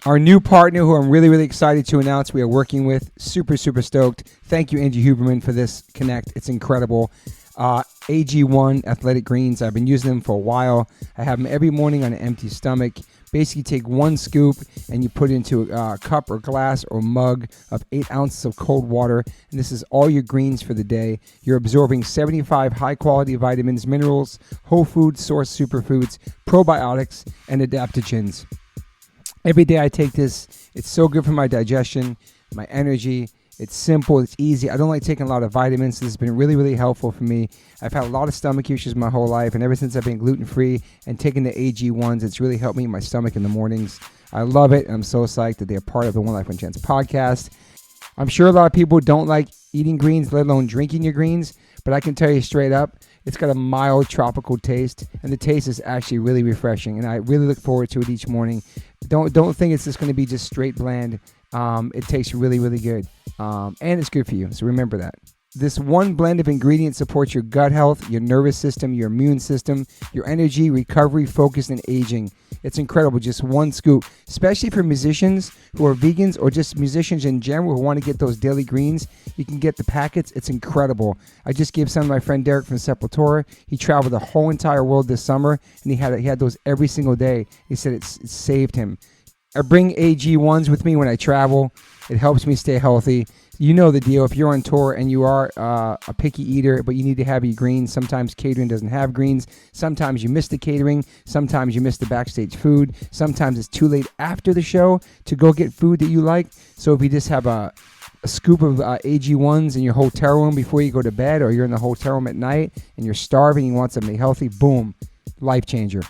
Our new partner who I'm really, really excited to announce we are working with. Super, super stoked. Thank you, Angie Huberman, for this connect. It's incredible. AG1 Athletic Greens. I've been using them for a while. I have them every morning on an empty stomach. Basically, take one scoop and you put it into a cup or glass or mug of 8 ounces of cold water. And this is all your greens for the day. You're absorbing 75 high-quality vitamins, minerals, whole food source superfoods, probiotics, and adaptogens. Every day I take this. It's so good for my digestion, my energy. It's simple. It's easy. I don't like taking a lot of vitamins. This has been really, really helpful for me. I've had a lot of stomach issues my whole life, and ever since I've been gluten-free and taking the AG1s, it's really helped me in my stomach in the mornings. I love it. I'm so psyched that they're part of the One Life One Chance podcast. I'm sure a lot of people don't like eating greens, let alone drinking your greens, but I can tell you straight up, it's got a mild tropical taste, and the taste is actually really refreshing, and I really look forward to it each morning. Don't think it's just going to be just straight bland. It tastes really, really good, and it's good for you, so remember that. This one blend of ingredients supports your gut health, your nervous system, your immune system, your energy, recovery, focus, and aging. It's incredible, just one scoop, especially for musicians who are vegans or just musicians in general who want to get those daily greens. You can get the packets. It's incredible. I just gave some to my friend Derek from Sepultura. He traveled the whole entire world this summer, and he had those every single day. He said it saved him. I bring AG1s with me when I travel. It helps me stay healthy. You know the deal. If you're on tour and you are a picky eater, but you need to have your greens, sometimes catering doesn't have greens. Sometimes you miss the catering. Sometimes you miss the backstage food. Sometimes it's too late after the show to go get food that you like. So if you just have a scoop of AG1s in your hotel room before you go to bed, or you're in the hotel room at night and you're starving and you want something healthy, boom, life changer.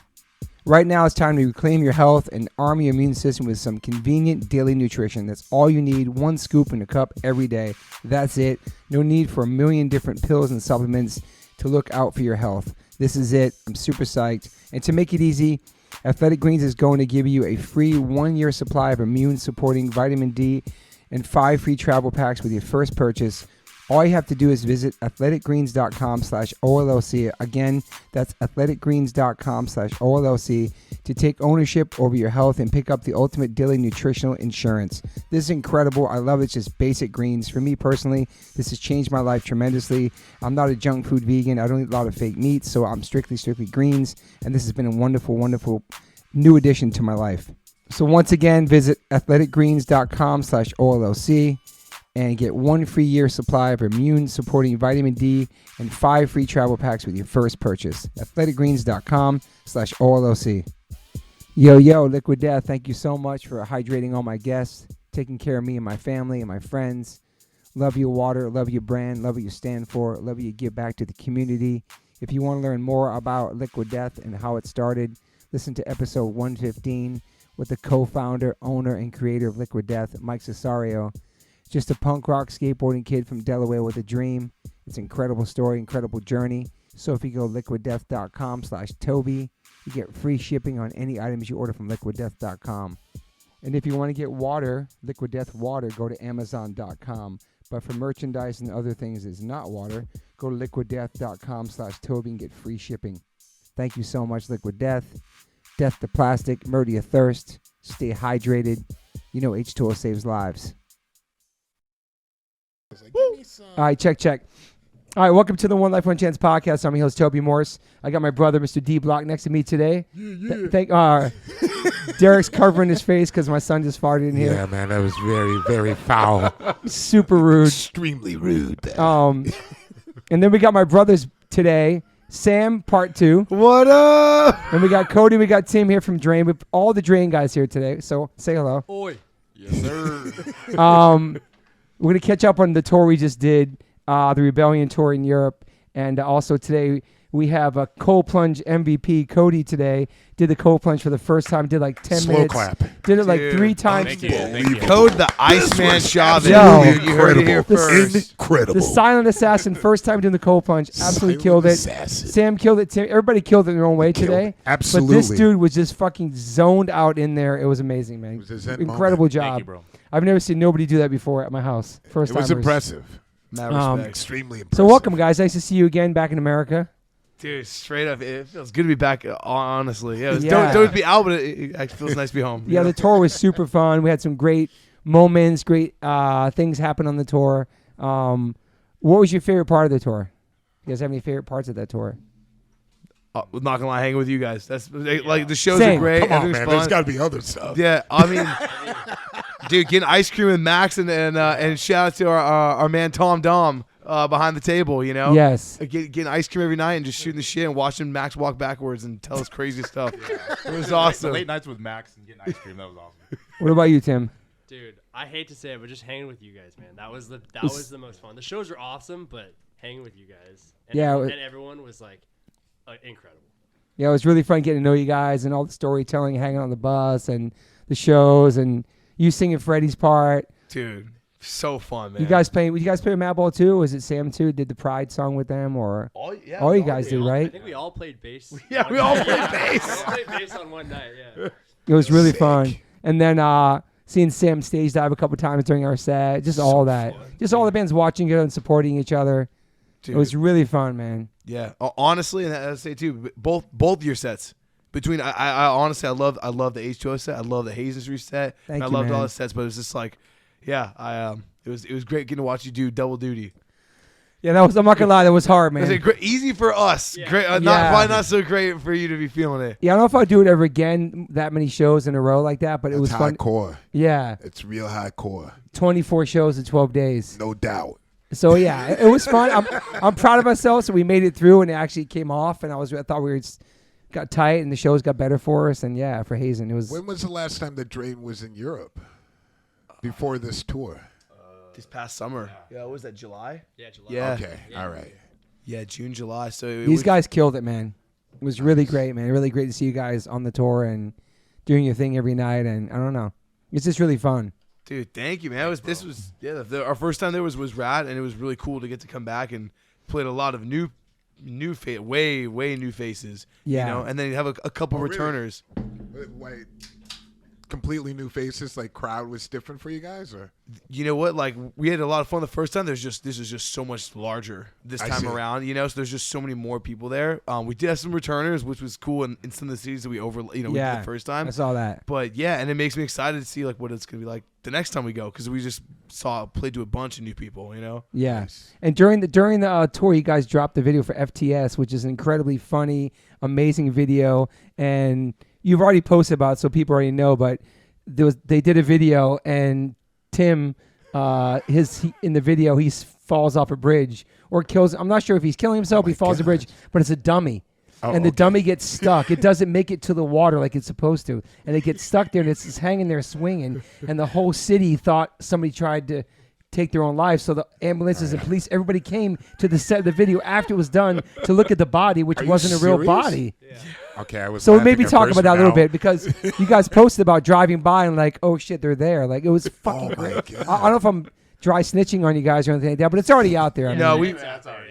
Right now, it's time to reclaim your health and arm your immune system with some convenient daily nutrition. That's all you need, one scoop in a cup every day. That's it. No need for a million different pills and supplements to look out for your health. This is it. I'm super psyched. And to make it easy, Athletic Greens is going to give you a free 1-year supply of immune-supporting vitamin D and 5 free travel packs with your first purchase. All you have to do is visit athleticgreens.com/OLLC. Again, that's athleticgreens.com/OLLC to take ownership over your health and pick up the ultimate daily nutritional insurance. This is incredible. I love it. It's just basic greens. For me personally, this has changed my life tremendously. I'm not a junk food vegan. I don't eat a lot of fake meats, so I'm strictly greens. And this has been a wonderful, wonderful new addition to my life. So once again, visit athleticgreens.com/OLLC. and get 1 free year supply of immune-supporting vitamin D and 5 free travel packs with your first purchase. athleticgreens.com/OLOC. Yo, Liquid Death, thank you so much for hydrating all my guests, taking care of me and my family and my friends. Love your water, love your brand, love what you stand for, love what you give back to the community. If you want to learn more about Liquid Death and how it started, listen to episode 115 with the co-founder, owner, and creator of Liquid Death, Mike Cesario. Just a punk rock skateboarding kid from Delaware with a dream. It's an incredible story, incredible journey. So if you go liquiddeath.com/Toby, you get free shipping on any items you order from liquiddeath.com. And if you want to get water, Liquid Death water, go to amazon.com. But for merchandise and other things that's not water, go to liquiddeath.com/Toby and get free shipping. Thank you so much, Liquid Death. Death to plastic, murder your thirst, stay hydrated. You know H2O saves lives. All right, check. All right, welcome to the One Life One Chance podcast. I'm your host, Toby Morse. I got my brother, Mr. D Block, next to me today. Derek's covering his face because my son just farted in here. Yeah, man, that was very, very foul. Super rude. Extremely rude. And then we got my brothers today, Sam, part 2. What up? And we got Cody, we got Tim here from Drain. We have all the Drain guys here today, so say hello. Oi. Yes, sir. We're going to catch up on the tour we just did, the Rebellion tour in Europe. And also today we have a cold plunge MVP, Cody, today. Did the cold plunge for the first time, did like 10 minutes. Slow clap. Did it like 3 times. Thank you. Code the Iceman Chavez. Yo. You heard it here first. Incredible. The silent assassin, first time doing the cold plunge, absolutely killed it. Assassin. Sam killed it. Everybody killed it in their own way today. Absolutely. But this dude was just fucking zoned out in there. It was amazing, man. It was his Incredible job. Thank you, bro. I've never seen nobody do that before at my house. First time. It was impressive. Mad respect. Extremely impressive. So welcome, guys. Nice to see you again back in America. Dude, straight up, it feels good to be back. Honestly, yeah, Yeah. Don't be out, but it actually feels nice to be home. Yeah, the tour was super fun. We had some great moments, great things happen on the tour. What was your favorite part of the tour? You guys have any favorite parts of that tour? Not gonna lie, hanging with you guys. That's like the shows Same. are great. Come on, everything's man. fun. There's got to be other stuff. Yeah, I mean, dude, getting ice cream with Max and shout out to our man Tom Dom behind the table. You know, Yes. getting ice cream every night and just shooting the shit and watching Max walk backwards and tell us crazy stuff. It was awesome. The late nights with Max and getting ice cream, that was awesome. What about you, Tim? Dude, I hate to say it, but just hanging with you guys, man. That was the most fun. The shows were awesome, but hanging with you guys and, Yeah, and everyone was like incredible. Yeah, it was really fun getting to know you guys and all the storytelling, hanging on the bus and the shows and you singing Freddie's part. Dude, so fun, man. You guys play with Madball too? Was it Sam too? Did the Pride song with them or all you guys did, I right? think we all played bass. Yeah, we all played bass. We all played bass on one night, yeah. It was really fun. And then seeing Sam stage dive a couple times during our set, just all that. Just all the bands watching it and supporting each other. Dude. It was really fun, man. Yeah, honestly, and I say too, both your sets. Between I honestly I love the H2O set. I love the Hazen's reset. Thank I you, loved man. all the sets, but it was just like, yeah, it was great getting to watch you do double duty. Yeah, I'm not gonna lie, that was hard, It was man. great, easy for us. Yeah. Great, Yeah. probably not so great for you to be feeling it. Yeah, I don't know if I'll do it ever again, that many shows in a row like that, but it was It's fun. hardcore. Yeah, It's real hardcore. 24 shows in 12 days. No doubt. So yeah, it was fun. I'm proud of myself. So we made it through, and it actually came off. And I thought we got tight, and the shows got better for us. And yeah, for Hazen, it was. When was the last time the Drain was in Europe? Before this tour? This past summer. Yeah, what was that, July? Yeah, July. Yeah. Okay, all right. Yeah, June, July. So These guys killed it, man. It was really great, man. Really great to see you guys on the tour and doing your thing every night. And I don't know, it's just really fun. Dude, thank you, man. Our first time there was rad, and it was really cool to get to come back and played a lot of way new faces. Yeah. You know, and then you have a couple Oh, really? returners. Wait, completely new faces, like crowd was different for you guys, or? You know what? Like we had a lot of fun the first time. This is just so much larger this I time see. around. You know, so there's just so many more people there. We did have some returners, which was cool, in some of the cities that we we did the first time. I saw that. But yeah, and it makes me excited to see like what it's gonna be like the next time we go, because we just played to a bunch of new people. You know. Yeah. Nice. And during the tour, you guys dropped the video for FTS, which is an incredibly funny, amazing video. And you've already posted about it, so people already know. But they did a video, and Tim, in the video, he falls off a bridge or kills. I'm not sure if he's killing himself. He falls off a bridge, but it's a dummy. Oh, And the okay. dummy gets stuck. It doesn't make it to the water like it's supposed to. And it gets stuck there, and it's just hanging there swinging. And the whole city thought somebody tried to take their own lives. So the ambulances and police, everybody came to the set of the video after it was done to look at the body, which Are you wasn't a real serious? body. Okay, I was. So laughing maybe at talk first, about that a but little now- bit, because you guys posted about driving by and like, oh shit, they're there. Like it was fucking Oh my great. God. I don't know if I'm dry snitching on you guys or anything like that, but it's already out there. I No, mean, we- It's out there.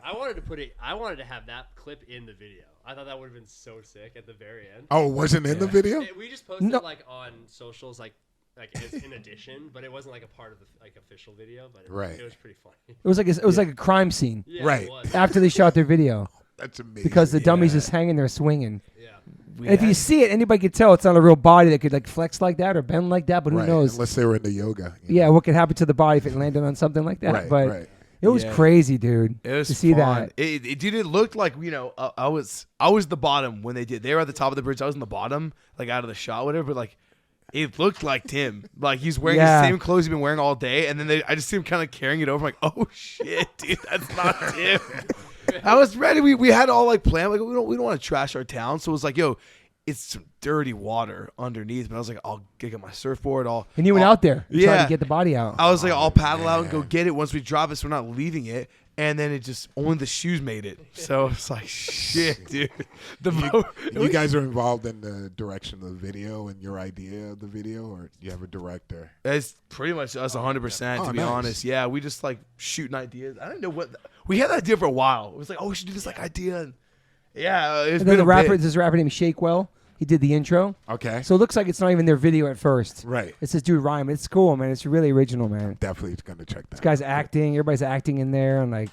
I wanted to I wanted to have that clip in the video. I thought that would have been so sick at the very end. Oh, it wasn't in the video? We just posted No. it like on socials, like as in addition, but it wasn't like a part of the official video. But Right. it was pretty funny. it was like a crime scene Yeah, Right. It was. after they shot their video That's amazing. because the dummy's just hanging there swinging. Yeah. And if you see it, anybody could tell it's not a real body that could like flex like that or bend like that. But who Right, knows? unless they were into yoga. you Yeah, know. what could happen to the body if it landed on something like that? Right, but right. it was Yeah. crazy, dude. It was to see fun. that. It looked like, I was the bottom when they did. They were at the top of the bridge. I was in the bottom, like out of the shot, whatever. But like, it looked like Tim. Like he's wearing Yeah. the same clothes he's been wearing all day, and then I just see him kind of carrying it over. I'm like, oh shit, dude, that's not Tim. I was ready. We had all like planned. Like we don't want to trash our town, so it was like, yo, it's some dirty water underneath. But I was like, I'll get my surfboard. And you went out there and tried Yeah. to get the body out. I was like, I'll paddle out and go get it once we drop it, so we're not leaving it. And then it just only the shoes made it. So it's like, shit, dude. You guys are involved in the direction of the video and your idea of the video, or you have a director? It's pretty much us 100%, to Oh, be nice. honest. Yeah, we just like shooting ideas. I didn't know what we had that idea for a while. It was like, oh, we should do this like idea. And yeah, it's And then been there's this rapper named Shakewell. He did the intro. Okay. So it looks like it's not even their video at first. Right. It's this dude rhyme. It's cool, man. It's really original, man. Definitely going to check that. This guy's acting. Everybody's acting in there, and like,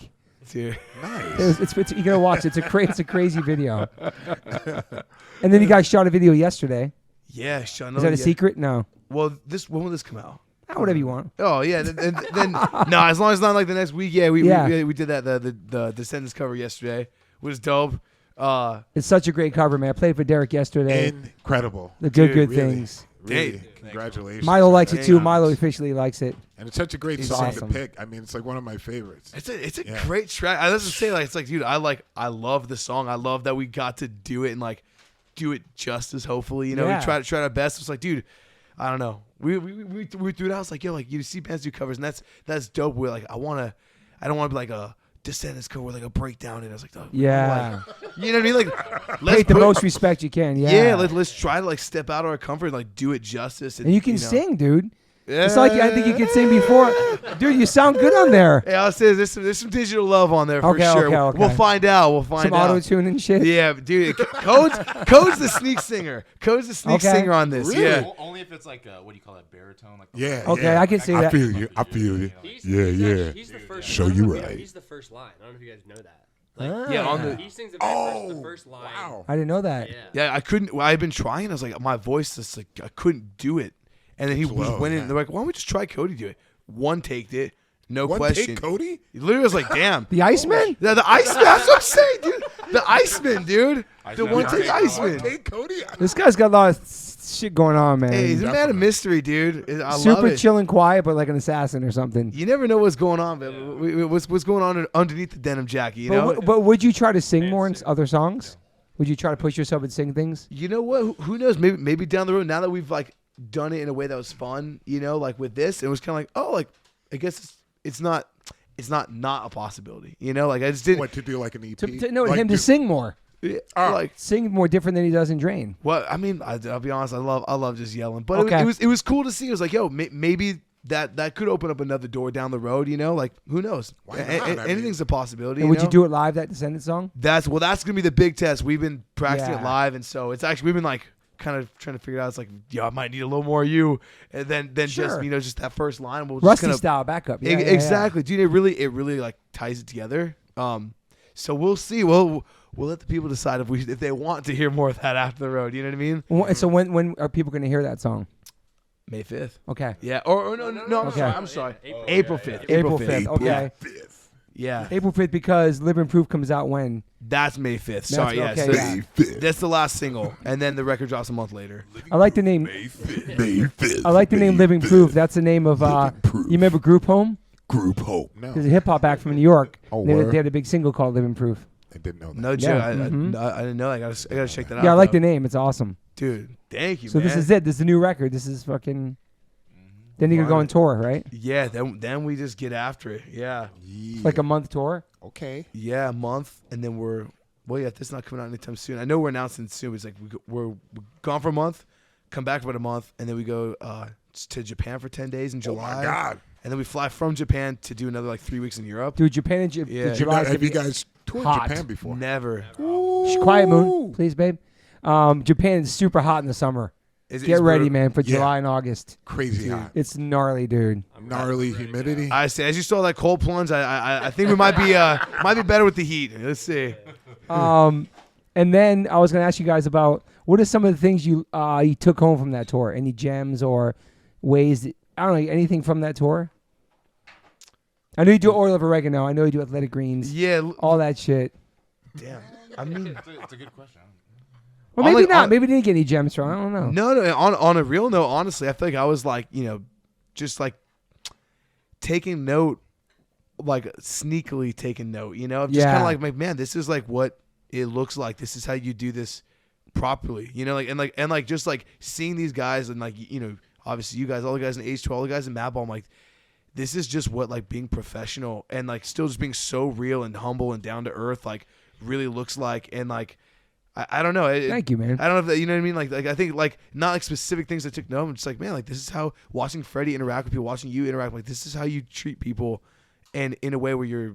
Dude. Nice. It's you gotta watch. It's a crazy video. And then you guys shot a video yesterday. Yeah, Sean. Is that a secret? No. Well, when will this come out? Whatever you want. Oh yeah, then no, as long as it's not like the next week. Yeah, we did that the Descendants cover yesterday. It was dope. It's such a great cover, man. I played for Derek yesterday. Incredible. The good Really, things. Really, congratulations. Milo likes it too. Thanks. Milo officially likes it. And it's such a great It's song awesome. to pick. I mean, it's like one of my favorites. It's a great track. I was to say like it's like, dude, I love the song. I love that we got to do it and like do it justice. Hopefully, you know, Yeah. we tried our best. It's like, dude, I don't know. We threw it out. It's like, yo, like you see bands do covers, and that's dope. We're like, I don't want to be like a Descendants cover with like a breakdown, and I was like, oh, Yeah. like, you know what I mean? Like, let's Take the put- most respect you can. Yeah. let's try to like step out of our comfort and like do it justice. And you can know. sing, dude. It's like I think you could sing before. Dude, you sound good on there. Hey, I'll say there's some digital love on there for Okay, sure. okay. We'll find out. We'll find Some out. auto-tune and shit. Yeah, dude. Code's the sneak singer. Code's the sneak Okay. singer on this. Really? Yeah. Only if it's like what do you call that, baritone? Like Yeah. Okay, yeah. I can see I that. feel you. I feel you. He's the first. Show I don't you know if right. He's the first line. I don't know if you guys know that. Yeah, on the He sings the very first line. Wow. I didn't know that. Yeah. yeah. I couldn't. I've been trying. I was like, my voice just like I couldn't do it. And then he low, went in. yeah. They're like, why don't we just try Cody do it? One taked it, no One question. take, Cody? He literally was like, damn. The Iceman? The Iceman. That's what I'm saying, dude. The Iceman, dude. The one take One Iceman. take, Cody? This guy's got a lot of shit going on, man. Hey, he's a man of Definitely. mystery, dude. I love Super it. chill and quiet, but like an assassin or something. You never know what's going on, but what's going on underneath the denim jacket, you know? But would you try to sing more in other songs? Would you try to push yourself and sing things? You know what? Who knows? Maybe down the road, now that we've like done it in a way that was fun, you know, like with this, it was kind of like, oh, like I guess it's not a possibility, you know? Like I just didn't. What, to do like an EP? No, Like him to do- sing more. Like, Sing more different than he does in Drain. well, I mean, I'll be honest, I love just yelling, but Okay. it was cool to see. It was like, yo, maybe that could open up another door down the road, you know? Like who knows? Why not? I mean- Anything's a possibility. And would you know? do it live, that Descendant song? That's gonna be the big test. We've been practicing it Yeah. live, and so it's actually we've been like kind of trying to figure it out. It's like, yeah, I might need a little more of you, and then Sure. just just that first line. We'll Rusty just style backup. Yeah, exactly, dude. It really like ties it together. So we'll see. We'll let the people decide if they want to hear more of that after the road. You know what I mean? Yeah. So when are people going to hear that song? May 5th. Okay. Yeah. Or no. I'm Okay. sorry. I'm sorry. April. April 5th. April 5th. Okay. Yeah. April 5th because Living Proof comes out when? That's May 5th. Sorry. Yeah. okay, So yeah. that's the last single, and then the record drops a month later. I like the name. May 5th. I like the name Living Proof. That's the name of. Proof. You remember Group Home? Group Hope. No, There's a hip hop act from New York. Oh, they word? had a big single called Living Proof. I didn't know that. No joke. Yeah, I didn't know. I gotta check that out. Yeah, I like though. the name. It's awesome. Dude, thank you, So man. this is it. This is the new record. This is fucking. Then you're gonna go on tour, right? Yeah, then we just get after it. Yeah. Yeah. Like a month tour. Okay. Yeah, a month, and then this is not coming out anytime soon. I know we're announcing soon. But it's like we're gone for a month, come back for about a month, and then we go to Japan for 10 days in July. Oh my God. And then we fly from Japan to do another like 3 weeks in Europe. Dude, Japan and Yeah. July. Have you guys toured hot. Japan before? Never. Quiet Moon, please, babe. Japan is super hot in the summer. Get ready, man, for Yeah. July and August. Crazy hot. It's gnarly, dude. Gnarly humidity. I say, as you saw that cold plunge, I think we might be better with the heat. Let's see. And then I was gonna ask you guys about what are some of the things you took home from that tour? Any gems or ways? I don't know, anything from that tour? I know you do Oil of Oregano. I know you do Athletic Greens. Yeah. All that shit. Damn. I mean, It's a good question. Well, On maybe like- not. on- Maybe you didn't get any gems from. I don't know. no. On a real note, honestly, I feel like I was like, just like taking note, like sneakily taking note. Of just kind Yeah. of like, man, this is like what it looks like. This is how you do this properly. And just like seeing these guys and like obviously you guys, all the guys in H12, all the guys in Madball, I'm like, this is just what like being professional and like still just being so real and humble and down to earth like really looks like. And like I don't know. Thank you, man. I don't know if that, you know what I mean? Like I think like not like specific things I took note. I'm just like, man, like this is how watching Freddie interact with people, watching you interact, like this is how you treat people, and in a way where you're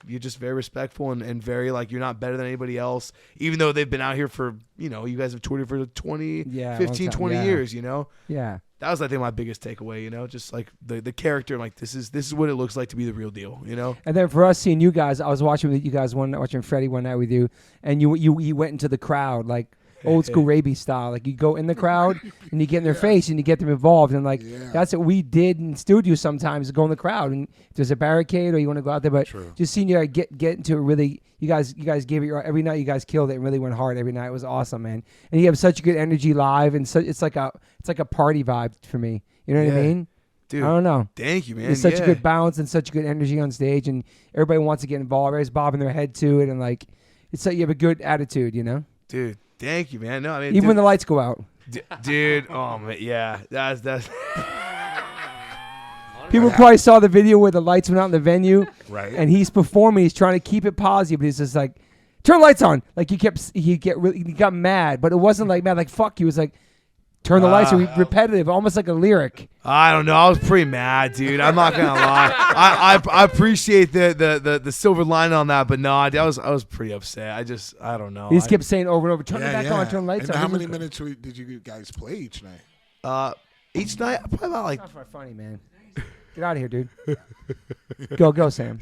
you're just very respectful and very like you're not better than anybody else, even though they've been out here for, you know, you guys have toured for 20, 15, 20 years, you know? Yeah. That was, I think, my biggest takeaway, you know, just like the character, like this is what it looks like to be the real deal, you know? And then for us seeing you guys, I was watching with you guys watching Freddie one night with you, and you went into the crowd like old school rabies style. Like you go in the crowd and you get in their face and you get them involved, and like that's what we did and still do sometimes, go in the crowd and if there's a barricade or you want to go out there, but just seeing you get into it really, you guys gave it your, every night you guys killed it and really went hard every night. It was awesome, man. And you have such good energy live, and so it's like a party vibe for me. You know what I mean? Dude, I don't know. Thank you, man. There's such a good balance and such good energy on stage, and everybody wants to get involved. Everybody's bobbing their head to it, and like it's like you have a good attitude, you know. Dude, thank you, man. No, I mean, even when the lights go out. Dude, oh man, yeah, that's. People probably saw the video where the lights went out in the venue, Right. and he's performing. He's trying to keep it positive, but he's just like, "Turn lights on!" Like he got mad, but it wasn't like mad, like fuck. He was like, "Turn the lights on!" Repetitive, almost like a lyric. I don't know. I was pretty mad, dude. I'm not gonna lie. I appreciate the silver lining on that, but no, I was pretty upset. I don't know. He just kept saying over and over, "Turn it back on, turn the lights And on." how many minutes did you guys play each night? Each night, probably about like. That's not funny, man. Get out of here, dude. Go, Sam.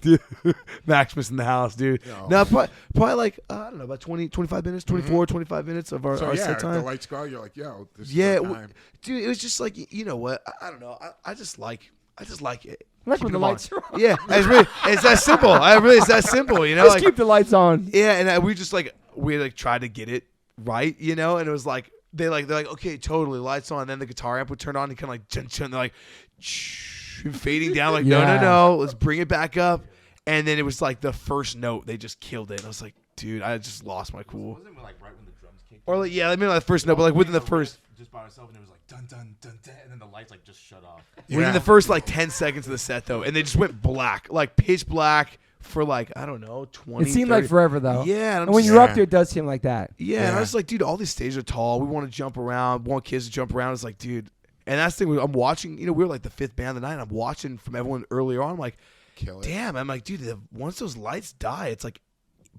Maximus in the house, dude. No, probably like, I don't know, about 20, 25 minutes, 24, 25 minutes of our set if time. the lights go out, you're like, yo, this is the time. Dude, it was just like, you know what? I don't know. I just like it. Like Keep when the them on. lights are on. Yeah, it's that simple. It's that simple, you know? Just like, keep the lights on. yeah, and we tried to get it right, you know? And it was like, they're like, okay, totally, lights on. And then the guitar amp would turn on and kind of like, they're like, shh. Fading down, like no, let's bring it back up. And then it was like the first note, they just killed it. And I was like, dude, I just lost my cool. Wasn't it like right when the drums kicked? Or like, yeah, I mean like the first note, but like within the first, just by myself, and it was like dun dun dun dun, and then the lights like just shut off. within the first like 10 seconds of the set though, and they just went black, like pitch black for like I don't know 20. It seemed 30. like forever though. Yeah, and when you're up there, it does seem like that. Yeah, and I was like, dude, all these stages are tall. We want to jump around. We want kids to jump around. It's like, dude. And that's the thing. I'm watching. You know, we were like the fifth band of the night. And I'm watching from everyone earlier on. I'm like, damn. I'm like, dude. Once those lights die, it's like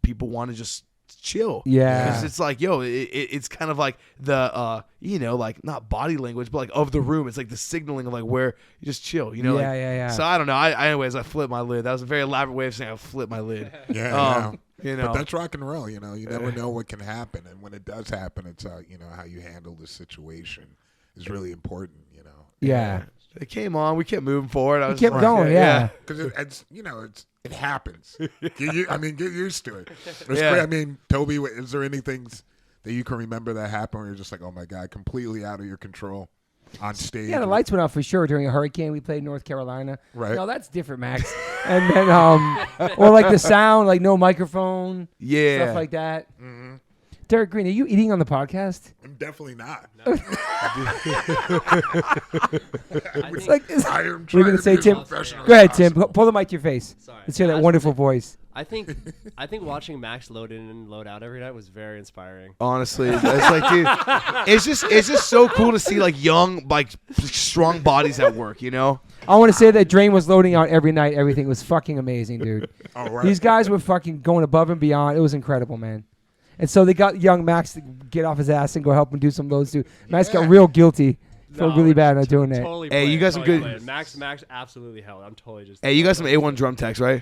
people want to just chill. Yeah. Because it's like, yo, it's kind of like the, you know, like not body language, but like of the room. It's like the signaling of like where you just chill. You know. Yeah, like, yeah. So I don't know. Anyways, I flipped my lid. That was a very elaborate way of saying I flipped my lid. Yeah. You know. But that's rock and roll. You know, you never know what can happen, and when it does happen, it's you know how you handle the situation is really important. You know. Yeah. It came on. We kept moving forward. I was kept like, going. Yeah. Because it's you know it happens. Get used to it. It's Yeah. great. I mean, Toby, is there anything that you can remember that happened where you're just like, oh my god, completely out of your control on stage? Yeah, the lights went out for sure during a hurricane. We played North Carolina. Right. No, that's different, Max. And then, or like the sound, like no microphone. Yeah. Stuff like that. Mm-hmm. Derek Green, are you eating on the podcast? I'm definitely not. It's like, I am what are you trying gonna to say, be as Tim? professional Go ahead, as Tim. possible. Pull the mic to your face. Sorry. Let's hear that Last wonderful thing- voice. I think watching Max load in and load out every night was very inspiring. Honestly, it's like, dude, it's just so cool to see like young, like strong bodies at work. You know. I want to say that Drain was loading out every night. Everything was fucking amazing, dude. All right. These guys were fucking going above and beyond. It was incredible, man. And so they got young Max to get off his ass and go help him do some loads too. Max got real guilty. Felt really bad not doing that. Totally Hey, you got some totally good- playing. Max absolutely held. I'm totally just. Hey, you got some A1 drum techs, right?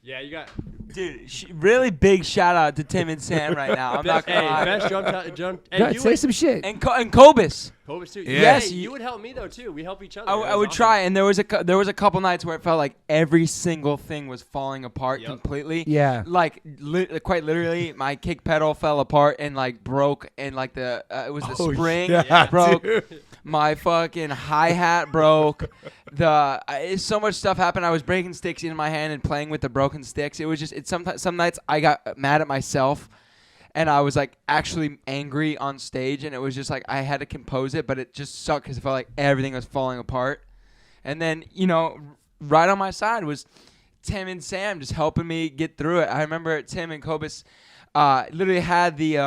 Yeah, you got. Dude, really big shout out to Tim and Sam right now. I'm not gonna Hey, lie. best jump. Go And ahead, you say would, some shit. And Cobus. Cobus too. Yeah. Yes, you would help me though too. We help each other. I That would was try, awesome. and there was a couple nights where it felt like every single thing was falling apart Yep. completely. Yeah. Like quite literally, my kick pedal fell apart and like broke, and like the it was the spring yeah, broke. dude. My fucking hi hat broke. So much stuff happened. I was breaking sticks in my hand and playing with the broken sticks. It was just some nights I got mad at myself. And I was like actually angry on stage, and it was just like I had to compose it, but it just sucked because it felt like everything was falling apart. And then, you know, right on my side was Tim and Sam just helping me get through it. I remember Tim and Cobus literally had the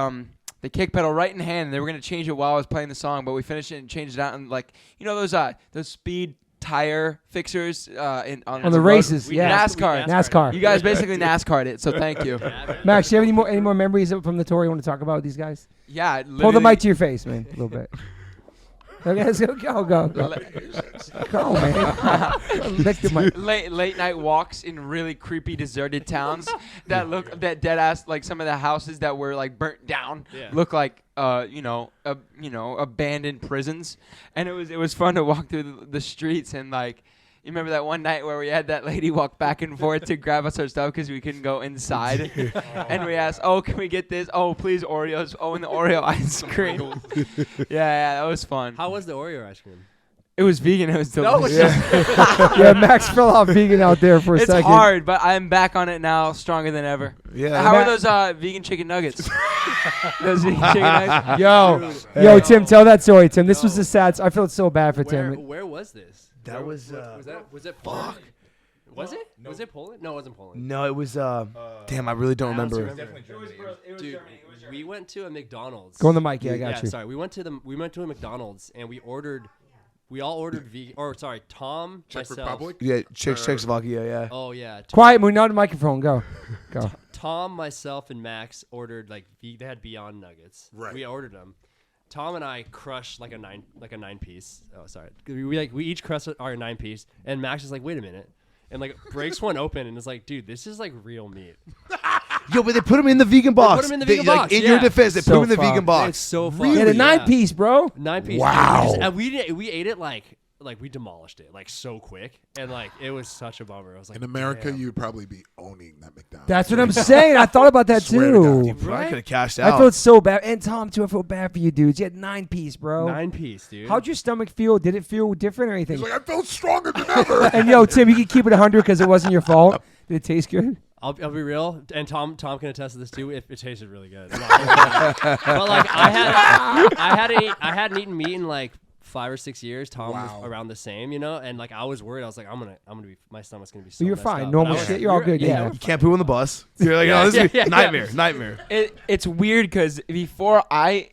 kick pedal right in hand, and they were gonna change it while I was playing the song, but we finished it and changed it out, and like, you know, those speed tire fixers on On the road. races, yeah. NASCAR. You guys basically NASCAR'd it, so thank you. Max, do you have any more memories from the tour you want to talk about with these guys? Yeah, Hold the mic to your face, man, a little bit. Okay, let's go, go, man. Lick the mic. Late night walks in really creepy deserted towns that dead ass, like some of the houses that were like burnt down look like abandoned prisons, and it was fun to walk through the streets. And like, you remember that one night where we had that lady walk back and forth to grab us our stuff because we couldn't go inside, and we asked, "Oh, can we get this? Oh, please Oreos. Oh, and the Oreo ice cream." yeah, that was fun. How was the Oreo ice cream? It was vegan. It was delicious. Yeah, Max fell off vegan out there for a second. It's hard, but I'm back on it now, stronger than ever. Yeah. How are those vegan chicken nuggets? Those vegan chicken nuggets? Yo, Tim, tell that story, Tim. This was a sad. I felt so bad for Tim. Where was this? That was it Poland? Was it? No. Was it Poland? No, it wasn't Poland. No, it was damn, I really don't remember. It was definitely Germany. It was Germany. We went to a McDonald's. Go on the mic, I got you. Sorry, we went to a McDonald's and we all ordered vegan. Or sorry, Tom, Czech myself. Republic? Yeah, Czechoslovakia, yeah. Oh yeah. Quiet, Moon, not the microphone. Go. Tom, myself, and Max ordered they had Beyond Nuggets. Right. We ordered them. Tom and I crushed like a nine piece. Oh, sorry. We each crushed our 9-piece, and Max is like, wait a minute, and like breaks one open and is like, dude, this is like real meat. Yo, but they put them in the vegan box. Put them in the vegan box. In your defense, they put them in the vegan box. It's so fun. Yeah, the 9-piece, bro. 9-piece. Wow. And we ate it like we demolished it like so quick, and like it was such a bummer. I was like, In America, damn. you'd probably be owning that McDonald's. That's what I'm saying. I thought about that Swear to God. too. You probably could have cashed out. I felt so bad. And Tom, too, I felt bad for you dudes. You had 9-piece, bro. 9-piece, dude. How'd your stomach feel? Did it feel different or anything? He's like, I felt stronger than ever. And yo, Tim, you can keep it 100 because it wasn't your fault. Did it taste good? I'll be real, and Tom can attest to this too. It tasted really good. But like I hadn't eaten meat in like 5 or 6 years. Tom was around the same, and like I was worried. I was like, I'm gonna be, my stomach's gonna be so. Well, you're messed fine. up. Normal But I was- shit. You're all good. Yeah. You can't poo on the bus. You're like, oh, this is nightmare. It's weird because before I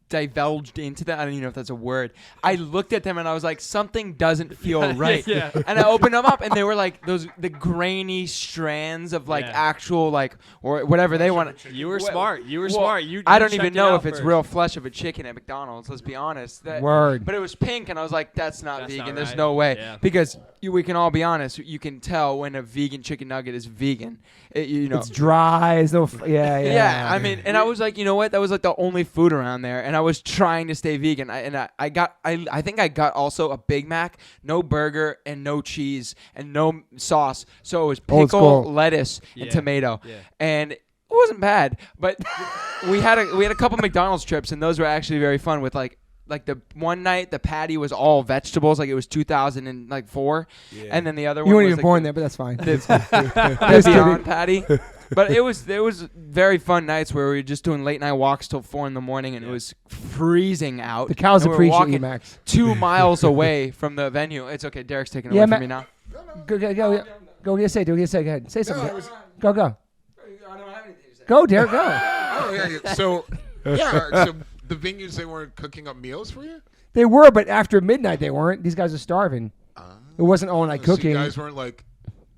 divulged into that, I don't even know if that's a word, I looked at them and I was like, something doesn't feel right. Yeah. And I opened them up and they were like the grainy strands of like actual like or whatever they want. You were smart. You were smart. I don't even checked it know out if it's first. real flesh of a chicken at McDonald's. Let's be honest. Word. But it was pink, and I was like, "That's not That's vegan. not There's right. no way." Yeah. Because we can all be honest. You can tell when a vegan chicken nugget is vegan. It's dry. It's no. Yeah. Yeah, I mean, and I was like, you know what? That was like the only food around there, and I was trying to stay vegan. I think I got also a Big Mac, no burger, and no cheese, and no sauce. So it was Old pickle, school. lettuce, and tomato, Yeah. and it wasn't bad. But we had a couple McDonald's trips, and those were actually very fun. With like the one night the patty was all vegetables, like it was 2004, and then the other You one weren't was even like born there, but that's fine. the Beyond patty. But there was very fun nights where we were just doing late night walks till 4 a.m. and it was freezing out. The cows and we were appreciate walking you, Max. 2 miles away from the venue. It's okay. Derek's taking away from me now. Go. Get say. Go ahead. Say something. Go. I don't have anything to say. Go, Derek. Go. Oh, yeah. So the venues, they weren't cooking up meals for you? They were, but after midnight they weren't. These guys are starving. It wasn't all night So cooking. you guys weren't like,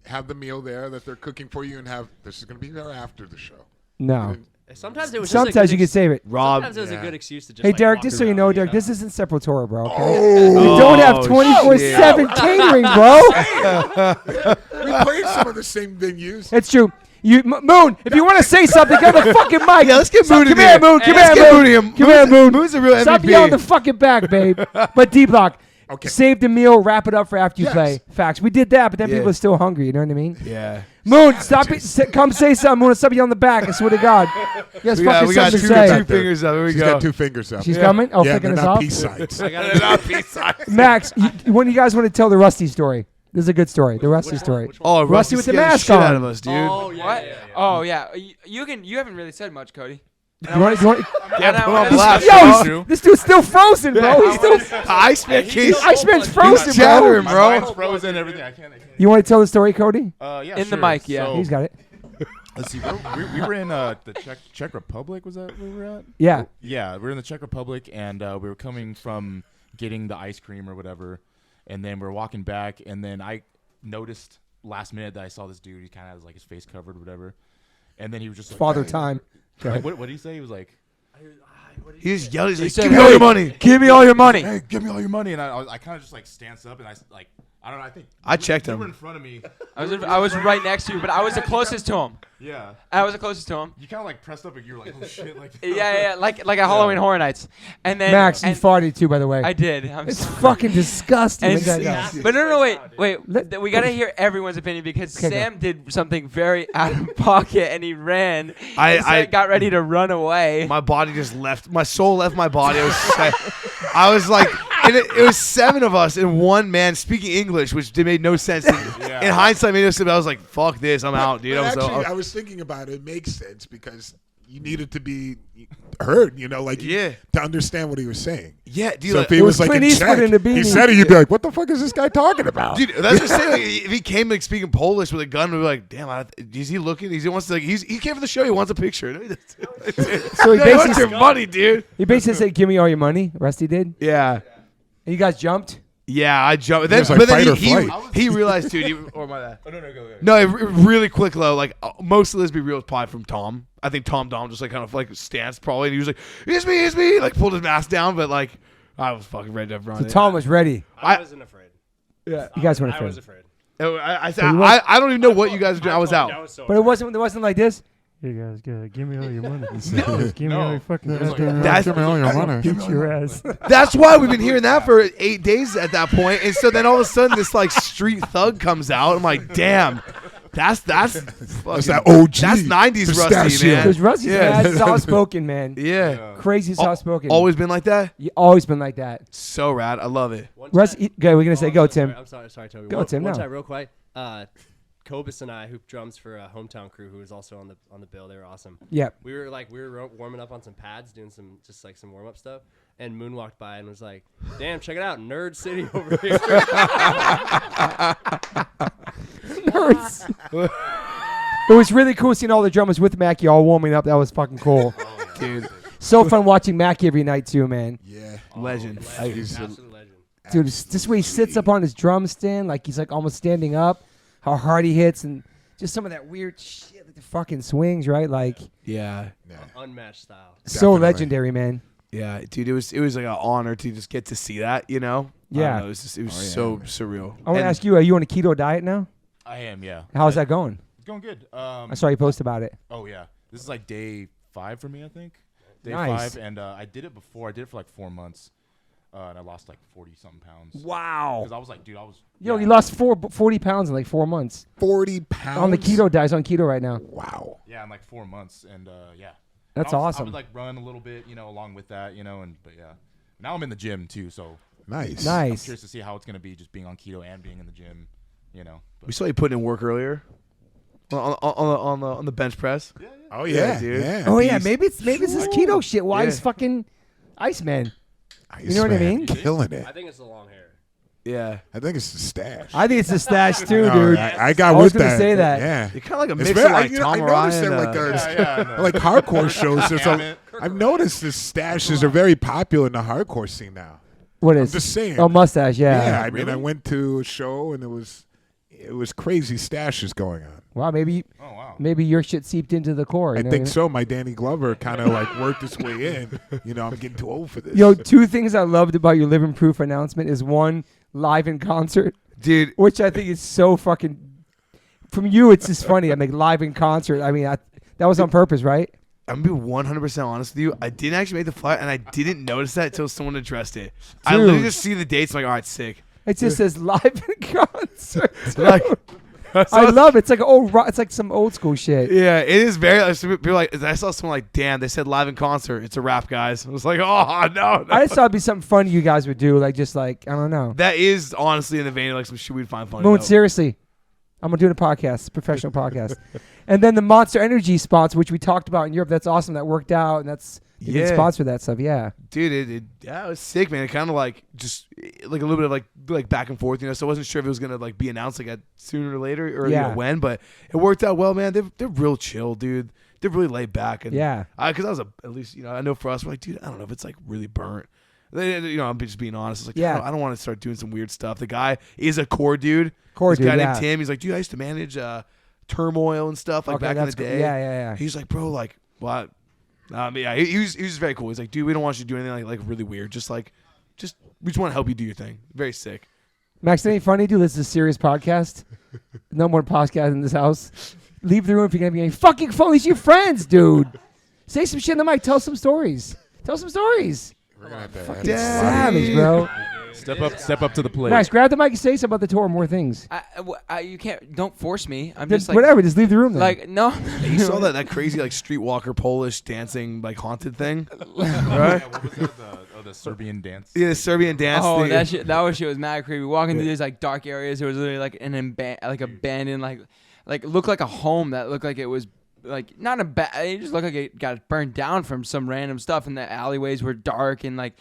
have the meal there that they're cooking for you and this is going to be there after the show. No. Sometimes it was. Sometimes you can save it. Rob. Sometimes it was a good excuse to just. Hey, like, Derek, walk just so you around know, and Derek, eat this out. isn't Sepultura, bro, okay? We don't have 24/7 catering, bro. We played some of the same venues. It's true. Moon, if you want to say something, go to the fucking mic. Yeah, let's get Moon in Come here, here. Moon. Come Let's here, get Moon. Moon in here. Come here, Moon. Moon's a real Stop MVP. yelling the fucking back, babe. But D-Block, Okay. save the meal, wrap it up for after you Yes. play. Facts. We did that, but then Yeah. people are still hungry. You know what I mean? Yeah. Moon, stop it. Come say something. Moon, stop yelling the back. I swear to God. You guys We got fucking something to two say. fingers up. Here we She's go. got 2 fingers up. She's coming? Oh, yeah, flicking they're us not off? peace signs. I got Max, when do you guys want to tell the Rusty story? This is a good story. The Rusty story. Oh, Rusty with the scared mask shit on. out of us, dude. Oh yeah. What? Yeah. Oh yeah. You haven't really said much, Cody. You want, Yeah, put on wanna- blast. yo, bro. this dude's still frozen, bro. He's still. Iceman case. Iceman's frozen, chattering, bro. bro. Mine's frozen. Everything. I can't. You want to tell the story, Cody? Yeah. In the sure. mic, yeah. So, He's got it. Let's see. We were in the Czech Republic. Was that where we were at? Yeah. Yeah, we were in the Czech Republic, and we were coming from getting the ice cream or whatever. And then we're walking back, and then I noticed last minute that I saw this dude. He kind of has like his face covered or whatever. And then he was just like, Father hey. Time. Like, what did he say? He was like, He just yelled. He's like, said, "Give me "Hey, all your money." Give me all your money. hey, give me all your money. And I kind of just like stance up, and I like, I don't know. I think I checked you him. were in front of me. I was right next to you, but I was the closest to him. Yeah. I was the closest to him. You kind of like pressed up, and you were like, oh shit, like. Yeah, like at Halloween Horror Nights. And then Max, you and farted too, by the way. I did. It's fucking disgusting. And Look at that. but no, wait. We gotta hear everyone's opinion because Okay, go. Sam did something very out of pocket and he ran. I- and Sam got ready to run away. My body just left. My soul left my body. I was like, and it was 7 of us and 1 man speaking English, which made no sense. Yeah. In hindsight, made no sense. I was like, "Fuck this, I'm out, dude." But I'm actually, I was thinking about it. It makes sense because you needed to be heard, like Yeah. to understand what he was saying. yeah, dude. So like, if he It was was like Clint in Eastwood check, in a beanie. he said it, you'd be like, "What the fuck is this guy talking about?" dude, that's what I'm saying. Like, if he came like speaking Polish with a gun, we'd be like, "Damn, is he looking? He wants to like he came for the show. He wants a picture." So he He wants basically, your money, dude. he basically said, "Give me all your money." Rusty did. Yeah. And you guys jumped. Yeah, I jumped. Then, was like but then fight or he flight. he realized, dude. Or my bad. Oh, no, go. No, really quick though. Like most of this be real probably from Tom. I think Tom Dom just like kind of like stanced probably, and he was like, "It's me, it's me!" Like pulled his mask down, but like I was fucking ready to run. So Tom was ready. I wasn't afraid. Yeah. You guys weren't I was afraid. afraid. I don't even know what you guys were doing. I was out. I was so But it wasn't like this. You guys gotta give me all your money. Give me all your fucking It was like- goddamn That's- Give me all your money. Beat your ass. That's why we've been hearing that for 8 days at that point. And so then all of a sudden this like street thug comes out. I'm like, damn, that's fucking, That's that OG. That's 90s Rusty, pistachio. man. Because Rusty's Yeah. mad soft spoken, man. Yeah. Crazy soft spoken. Always been like that? You always been like that. So rad. I love it. One Rusty, okay, we're gonna say go, I'm Tim. sorry. I'm sorry, Toby. Go, Tim, One no. time, real quick. Cobus and I, who drums for a hometown crew, who was also on the bill. They were awesome. Yep. We were warming up on some pads, doing some warm up stuff, and Moon walked by and was like, "Damn, check it out, Nerd City over here." Nerds. It was really cool seeing all the drummers with Mackie all warming up. That was fucking cool. Dude. So fun watching Mackie every night too, man. Yeah. Legend. Absolute legend. Dude, just where he sits up on his drum stand, like he's like almost standing up, how hard he hits, and just some of that weird shit, like the fucking swings, right? Like Yeah. Unmatched style. so Definitely. legendary, man. Yeah, dude, it was like an honor to just get to see that, I don't Yeah. know, it was so surreal. I want to And- ask you, are you on a keto diet now? I am, yeah. How's that going? It's going good. I saw you post about it. Oh yeah, this is like day 5 for me, I think. Day Nice. 5, and I did it before. I did it for like 4 months, and I lost like 40-something pounds. Wow. Because I was like, dude, I was. Yo, yeah. he lost 40 pounds in like 4 months. 40 pounds On the keto diet. He's on keto right now. Wow. Yeah, in like 4 months, and yeah. That's I was, awesome. I would like run a little bit, along with that, but yeah. Now I'm in the gym too, so Nice. I'm Nice. curious to see how it's gonna be just being on keto and being in the gym, we But saw you putting in work earlier on the bench press. Oh yeah, dude. yeah. Oh yeah, Beast. maybe it's this keto shit. Why Yeah. he's fucking Iceman? Nice, know what I man. mean? Killing it. I think it's the long hair. Yeah. I think it's the stash. I think it's the stash too, No, dude. I got I was with gonna that. say that. Yeah. You're kind of like a It's mix very, of like I Tom noticed Ryan. that like there's yeah, like hardcore shows. There's a, Hammett. I've noticed the stashes are very popular in the hardcore scene now. What I'm is? just saying. Oh, mustache. yeah, Yeah. I mean, I went to a show and it was crazy stashes going on. Wow. Maybe oh wow. your shit seeped into the core. I you know think what so. My Danny Glover kind of like worked its way in. I'm getting too old for this. Yo, 2 things I loved about your Living Proof announcement is 1, live in concert, Dude, which I think is so fucking. From you, it's just funny. I'm like live in concert. I mean, that was on purpose, right? I'm gonna be 100% honest with you. I didn't actually make the flight, and I didn't notice that until someone addressed it. I Dude. literally just see the dates. I'm like, all right, sick. It just says live in concert. Like, I love it. It's like it's like some old school shit. Yeah, it is very. People like I saw someone like, damn, they said live in concert. It's a rap, guys. I was like, oh no. I just thought it'd be something fun you guys would do, like just like I don't know. That is honestly in the vein of like some shit we'd find funny. Moon, though. seriously, I'm gonna do a podcast, professional podcast, and then the Monster Energy spots, which we talked about in Europe. That's awesome. That worked out, and that's you can Yeah. sponsor that stuff. Yeah, Dude, it was sick, man. It kind of like just like a little bit of like back and forth, So I wasn't sure if it was gonna like be announced like sooner or later or Yeah. when, but it worked out well, man. They're real chill, dude. They're really laid back, and Yeah. because I was at least I know for us, we're like, dude, I don't know if it's like really burnt. I'm just being honest. It's like, Yeah. I don't want to start doing some weird stuff. The guy is a core dude. Core this guy dude, named yeah. Tim. He's like, dude, I used to manage Turmoil and stuff like back in the that's cool. day. Yeah. He's like, bro, like, what? Yeah, he was very cool. He's like, dude, we don't want you to do anything like really weird. We just want to help you do your thing. Very sick. Max, it ain't funny, dude. This is a serious podcast. No more podcast in this house. Leave the room if you're gonna be any fucking phone. These are your friends, dude. Say some shit in the mic. Tell some stories. We're gonna have to Fucking edit some savage, bro. Step up to the plate. Max, grab the mic and say something about the tour. More things. You can't. Don't force me. I'm Then just like whatever. Just leave the room. Then. Like no. Hey, you saw that crazy like streetwalker Polish dancing like haunted thing, right? Yeah, what was that? The Serbian dance. Yeah, the Serbian dance. Oh, thing. that shit was mad creepy. Walking through these like dark areas, there was literally like an abandoned like looked like a home that looked like it was like not it just looked like it got burned down from some random stuff, and the alleyways were dark and like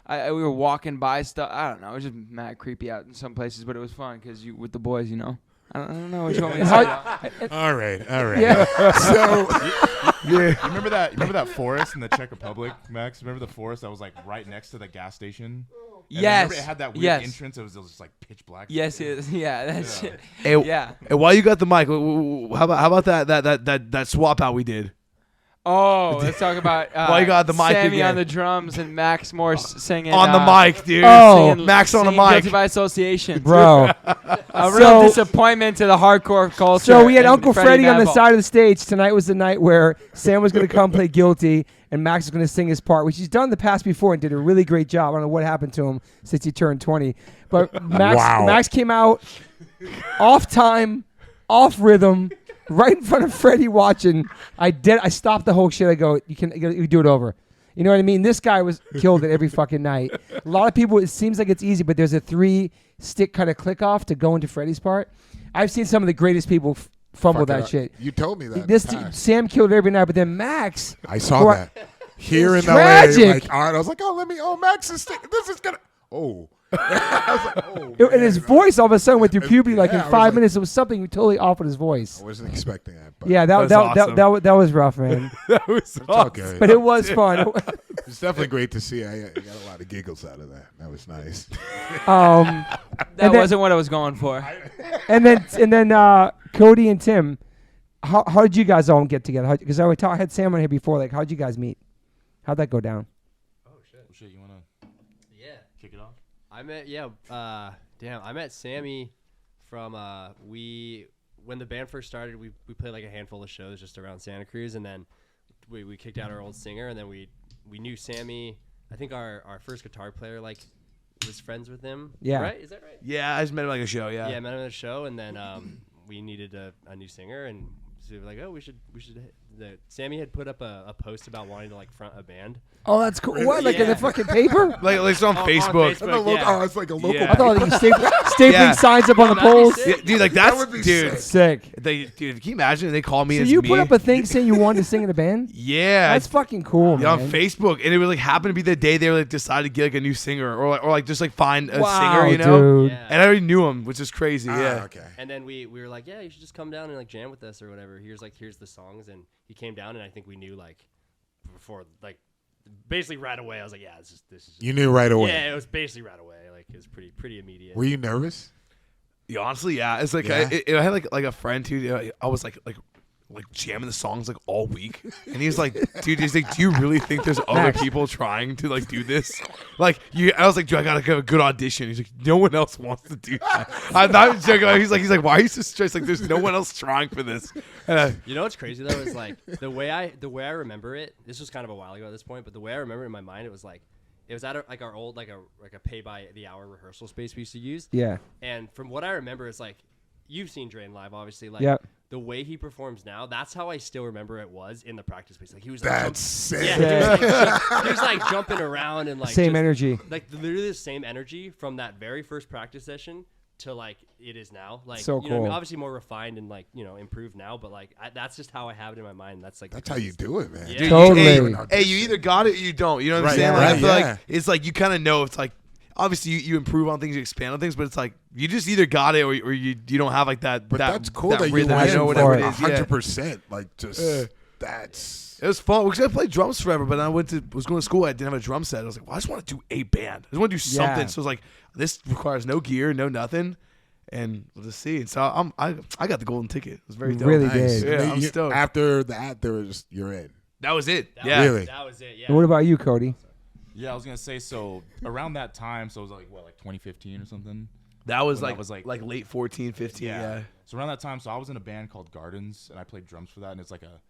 we were walking by stuff. I don't know, it was just mad creepy out in some places, but it was fun because you with the boys, you know. I don't know what you want me to say. All right. Yeah. So, You remember that forest in the Czech Republic, Max? Remember the forest that was like right next to the gas station? And Yes. Remember it had that weird Yes. entrance. It was just like pitch black. Yes, it is. Yeah, that shit. Hey, Yeah. Hey, while you got the mic, how about that swap out we did? Oh, let's talk about Why you got the mic Sammy again? on the drums and Max Morse singing On the mic, dude. Oh. Max on the singing mic. Guilty by association, bro. A real So- disappointment to the hardcore culture. So we had and Uncle Freddie Freddie on the Madball. side of the stage. Tonight was the night where Sam was going to come play Guilty, and Max was going to sing his part, which he's done in the past before and did a really great job. I don't know what happened to him since he turned 20. But Max came out off time, off rhythm, right in front of Freddie watching. I stopped the whole shit. I go, you do it over. You know what I mean? This guy killed it every fucking night. A lot of people, it seems like it's easy, but there's a 3-stick kind of click off to go into Freddie's part. I've seen some of the greatest people fumble fuck it that up. shit. You told me that. This in the past. Sam killed it every night, but then Max. I saw that. Here in tragic. LA, like, I was like, Max is this is gonna. Oh. I was like, oh. And his voice all of a sudden went through puberty. Like yeah, in I was 5 like- minutes, it was something totally off with his voice. I wasn't expecting that. But Yeah, That's awesome. that was rough, man. That was it's all good. But it was fun. It's definitely great to see. I got a lot of giggles out of that. That was nice. That then- wasn't what I was going for. And then Cody and Tim, how did you guys all get together? Because I had Sam on here before. Like, how'd you guys meet? How'd that go down? Shit, you wanna kick it off? I met Sammy from when the band first started. We played like a handful of shows just around Santa Cruz, and then we kicked out our old singer, and then we knew Sammy. I think our first guitar player like was friends with him. Yeah. Right? Is that right? Yeah, I just met him like a show. Yeah. Yeah, I met him at a show, and then we needed a new singer, and so we were like, oh, we should. Sammy had put up a post about wanting to like front a band. Oh, that's cool. What? Like in the Yeah. fucking paper? Like it's on Facebook. Yeah. It's like a local. Yeah. I thought like stapling Yeah. signs up on the That'd be poles. sick. Yeah, dude, like That that's would be dude. Sick. Dude, can you imagine if they call me So as you me? put up a thing saying you wanted to sing in a band? Yeah, That's fucking cool, yeah, man. on Facebook, and it would like happen to be the day they were like decided to get like a new singer, or like just like find a Wow, singer, you know. dude. Yeah. And I already knew him, which is crazy. Yeah. Okay. And then we were like, yeah, you should just come down and like jam with us or whatever. Here's the songs, and he came down, and I think we knew like before like basically right away. I was like, yeah, this is just, You knew right away. yeah, it was basically right away. Like it was pretty immediate. Were you nervous? Yeah, honestly, yeah. It's like Yeah? I had like a friend who I was like jamming the songs like all week, and he's like, dude, he's like, do you really think there's other Max. people trying to like do this? Like I was like, dude, I gotta have a good audition. He's like, no one else wants to do that. I'm not joking. He's like, why are you so stressed? Like, there's no one else trying for this. And You know what's crazy though is like the way I remember it. This was kind of a while ago at this point, but the way I remember it in my mind, it was like it was at our old like a pay by the hour rehearsal space we used to use. Yeah. And from what I remember, it's like you've seen Drain live, obviously. Like Yep. the way he performs now, that's how I still remember it was in the practice space. Like he was like, That's sick. yeah, he was like jumping around and like Same just, energy. like literally the same energy from that very first practice session to like it is now. Like So you know what I mean? cool. Obviously more refined and like improved now, but like that's just how I have it in my mind. That's like That's how you do it, man. Yeah. Dude, Totally. hey, you either got it or you don't. You know what I'm Right, saying? right, Like, I feel yeah. like it's like you kind of know. It's like obviously you improve on things, you expand on things, but it's like you just either got it or you don't have like that. But that, that's cool that you rhythm, went you know, for whatever it. it is. Yeah. 100%. Like just It was fun. Because I played drums forever, but I was going to school. I didn't have a drum set. I was like, well, I just want to do a band. I just want to do something. Yeah. So I was like, this requires no gear, no nothing, and we'll just see. And so I got the golden ticket. It was very dope. Really Nice. did. Yeah, I'm stoked. After that, there was you're in. That was it. That Yeah. Really? That was it. Yeah. And what about you, Cody? Yeah, I was gonna say, so around that time, so it was like 2015 or something. That was When like I was like late 14, 15. Yeah. So around that time, so I was in a band called Gardens, and I played drums for that, and it's like a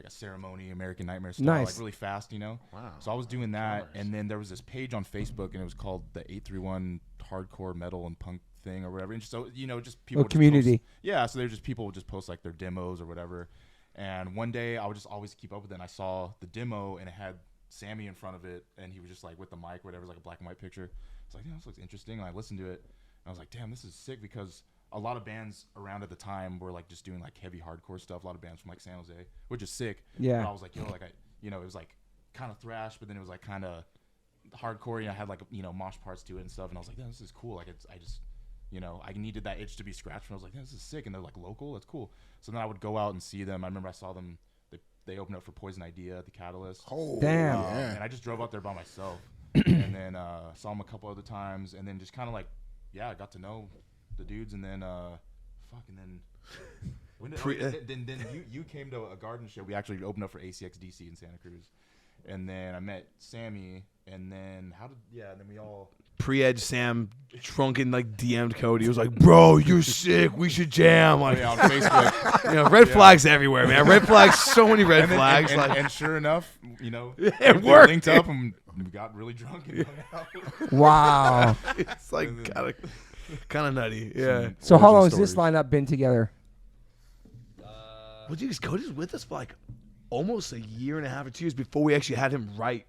ceremony, American Nightmare style, Nice. like really fast, you know. Wow. So I was doing that, and then there was this page on Facebook, and it was called the 831 Hardcore Metal and Punk thing or whatever. And so just people. Oh, would just community. post, yeah, so people would just post like their demos or whatever. And one day I would just always keep up with it, and I saw the demo, and it had Sammy in front of it, and he was just like with the mic, whatever, like a black and white picture. It's like, this looks interesting. And I listened to it, and I was like, damn, this is sick, because a lot of bands around at the time were like just doing like heavy hardcore stuff. A lot of bands from like San Jose, which is sick. Yeah. But I was like, it was like kind of thrash, but then it was like kind of hardcore. I had like mosh parts to it and stuff, and I was like, this is cool. Like I needed that itch to be scratched, and I was like, this is sick. And they're like local, that's cool. So then I would go out and see them. I remember I saw them. They opened up for Poison Idea at the Catalyst. Oh, Damn. yeah. And I just drove out there by myself, and then saw them a couple other times, and then just kind of like, I got to know the dudes, and then and then when did, then you came to a garden show. We actually opened up for ACX DC in Santa Cruz, and then I met Sammy, and then then we all Pre-Edge Sam drunken like DM'd Cody. He was like, bro, you're sick. We should jam. Like on Facebook. red flags everywhere, man. Red flags, so many red flags. And sure enough, it we worked. linked up and we got really drunk and hung out. Wow. It's like kind of nutty. Yeah. So how Origin long has this stories. lineup been together? Well, geez, Cody's with us for like almost a year and a half or 2 years before we actually had him write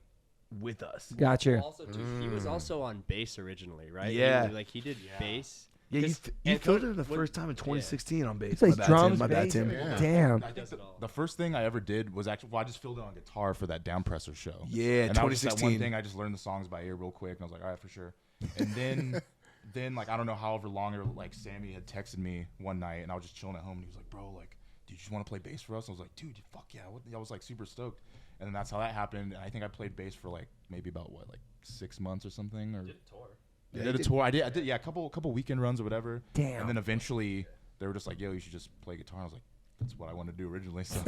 with us. Gotcha. Also, too, he was also on bass originally, right? Yeah. He did bass. Yeah, you 'Cause- filled Cody- it the first time in 2016 on bass. He plays My bad, drums, Tim. My bad, bass. Tim. Yeah. Damn. I think the first thing I ever did was actually, I just filled it on guitar for that Downpresser show. Yeah, and that was just that 2016. one thing. I just learned the songs by ear real quick, and I was like, all right, for sure. And then like I don't know however long like Sammy had texted me one night, and I was just chilling at home, and he was like, bro, like, do you just want to play bass for us? I was like, dude, fuck yeah! I was like super stoked, and then that's how that happened. And I think I played bass for like maybe about 6 months or something, or Did a tour. I did a tour. I did a couple weekend runs or whatever. Damn. And then eventually they were just like, yo, you should just play guitar. I was like, that's what I wanted to do originally. So.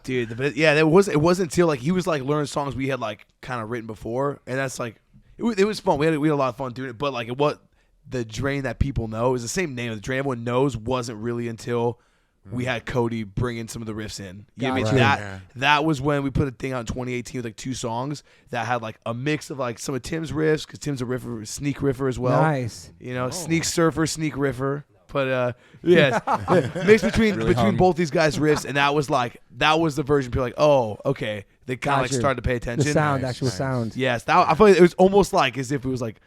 Dude, it wasn't until like he was like learning songs we had like kind of written before, and that's like it was fun. We had a lot of fun doing it, but like what the Drain that people know is the same name. The Drain everyone knows wasn't really until we had Cody bringing some of the riffs in. You know what I mean? Gotcha. That was when we put a thing out in 2018 with like 2 songs that had like a mix of like some of Tim's riffs, because Tim's a sneak riffer as well. Nice. Sneak surfer, sneak riffer. But mix between both these guys' riffs, and that was the version people were like, oh, okay. They kind of like Gotcha. started to pay attention. The sound, Nice, actual nice. sound. Yes, I feel like it was almost like as if it was like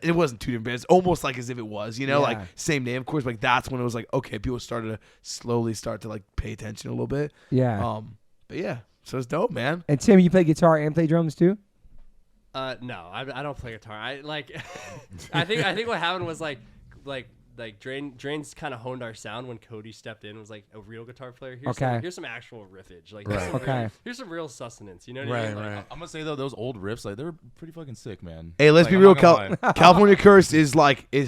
it wasn't 2 different bands. Almost like as if it was, like Yeah. same name, of course. Like that's when it was like, okay, people started to slowly start to like pay attention a little bit. Yeah. But yeah, so it's dope, man. And Tim, you play guitar and play drums too? No, I don't play guitar. I like. I think what happened was like Drain's kind of honed our sound when Cody stepped in and was like a real guitar player. Here's some actual riffage. Like here's some real sustenance. You know what I mean? Like, I'm gonna say though, those old riffs, like they're pretty fucking sick, man. Hey, let's Like, be I'm real. not gonna lie. California Cursed is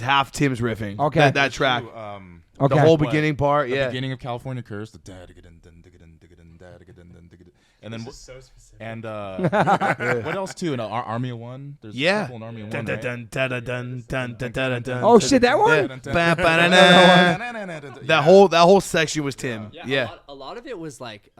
half Tim's riffing. Okay. that track, Okay. the whole What? beginning part. The Yeah. beginning of California Curse, and then so specific. and what else too? And Army of One. There's a couple in Army of One, right? Oh, shit, that one? That whole section was Tim. Yeah. A lot of it was like,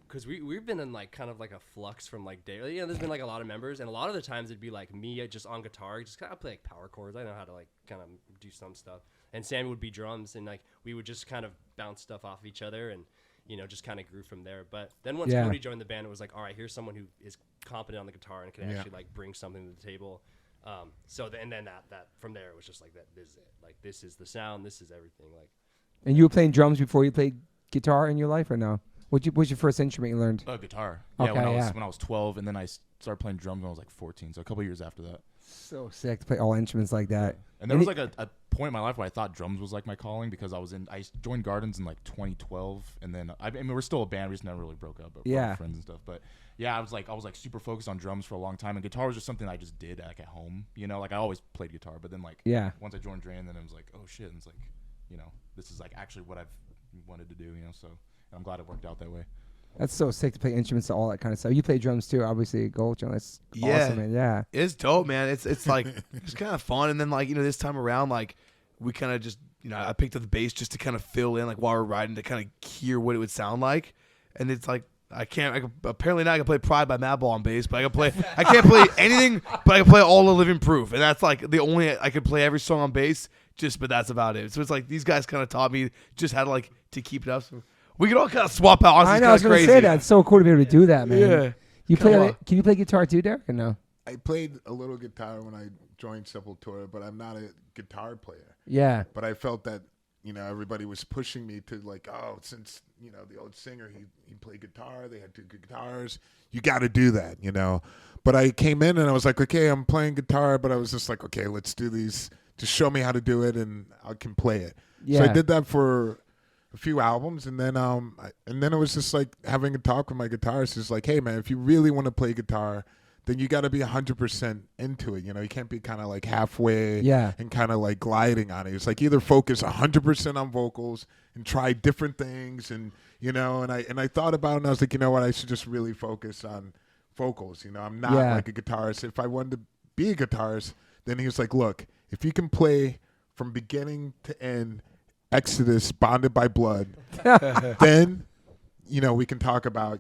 because we've been in like kind of like a flux from like daily. There's been like a lot of members, and a lot of the times it'd be like me just on guitar, just kind of play like power chords. I know how to like kind of do some stuff, and Sammy would be drums, and like we would just kind of bounce stuff off of each other, and just kind of grew from there. But then once Cody joined the band, it was like, all right, here's someone who is competent on the guitar and can actually like bring something to the table. And then that from there it was just like that. This is it. Like this is the sound. This is everything. Like. And you were playing drums before you played guitar in your life, or no? What's your first instrument you learned? Guitar. Okay, when I was 12, and then I started playing drums when I was like 14. So a couple years after that. So sick to play all instruments like that. And there was like a point in my life where I thought drums was like my calling because I joined Gardens in like 2012, and then I mean we're still a band, we just never really broke up, but we're friends and stuff. But yeah, I was like super focused on drums for a long time, and guitar was just something I just did like at home, you know, like I always played guitar, but then like once I joined Drain, then it was like, oh shit, and it's like, you know, this is like actually what I've wanted to do, you know, so and I'm glad it worked out that way. That's so sick to play instruments and all that kind of stuff. You play drums too, obviously. Gold drum. That's awesome, man. Yeah, it's dope, man. It's like it's kind of fun. And then like this time around, like we kind of just I picked up the bass just to kind of fill in like while we're riding to kind of hear what it would sound like. And it's like apparently now I can play Pride by Madball on bass, but I can't play anything, but I can play all the Living Proof, and that's like the only I could play every song on bass. But that's about it. So it's like these guys kind of taught me just how to keep it up. So we could all kind of swap out. Honestly, I know. I was going to say that. It's so cool to be able to do that, man. Yeah. Can you play guitar too, Derek, or no? I played a little guitar when I joined Sepultura, but I'm not a guitar player. Yeah. But I felt that, everybody was pushing me to like, since, the old singer, he played guitar, they had 2 guitars, you got to do that, But I came in and I was like, okay, I'm playing guitar, but I was just like, okay, let's do these. Just show me how to do it and I can play it. Yeah. So I did that for a few albums, and then it was just like having a talk with my guitarist. It's like, hey man, if you really want to play guitar, then you got to be 100% into it. You can't be kind of like halfway and kind of like gliding on it. It's like either focus 100% on vocals and try different things, and and I thought about it and I was like, you know what, I should just really focus on vocals. I'm not like a guitarist. If I wanted to be a guitarist, then he was like, look, if you can play from beginning to end Exodus, Bonded by Blood, then, we can talk about,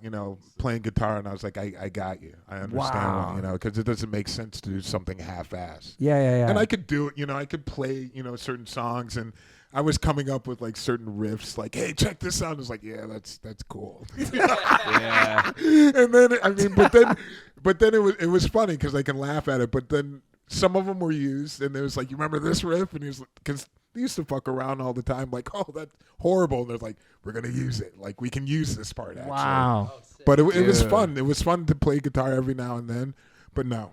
playing guitar. And I was like, I got you. I understand, because it doesn't make sense to do something half-assed. Yeah. And I could do it, I could play, certain songs, and I was coming up with like certain riffs, like, hey, check this out. I was like, yeah, that's cool. Yeah. And then, but then it was funny because I can laugh at it, but then some of them were used, and it was like, you remember this riff? And he was like, because they used to fuck around all the time, like, oh, that's horrible. And they're like, we're going to use it. Like, we can use this part, actually. Wow. But it was fun. It was fun to play guitar every now and then. But no,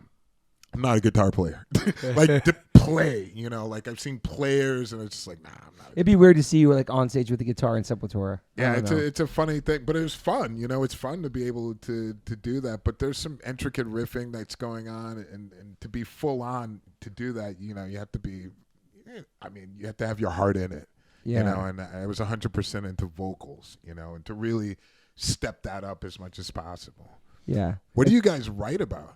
I'm not a guitar player. Like, to play, like, I've seen players, and it's just like, nah, I'm not. It'd be weird to see you, like, on stage with the guitar in Sepultura. Yeah, it's a funny thing. But it was fun. It's fun to be able to do that. But there's some intricate riffing that's going on, and to be full on to do that, you have to be, you have to have your heart in it, and I was 100% into vocals, and to really step that up as much as possible. Yeah. What do you guys write about?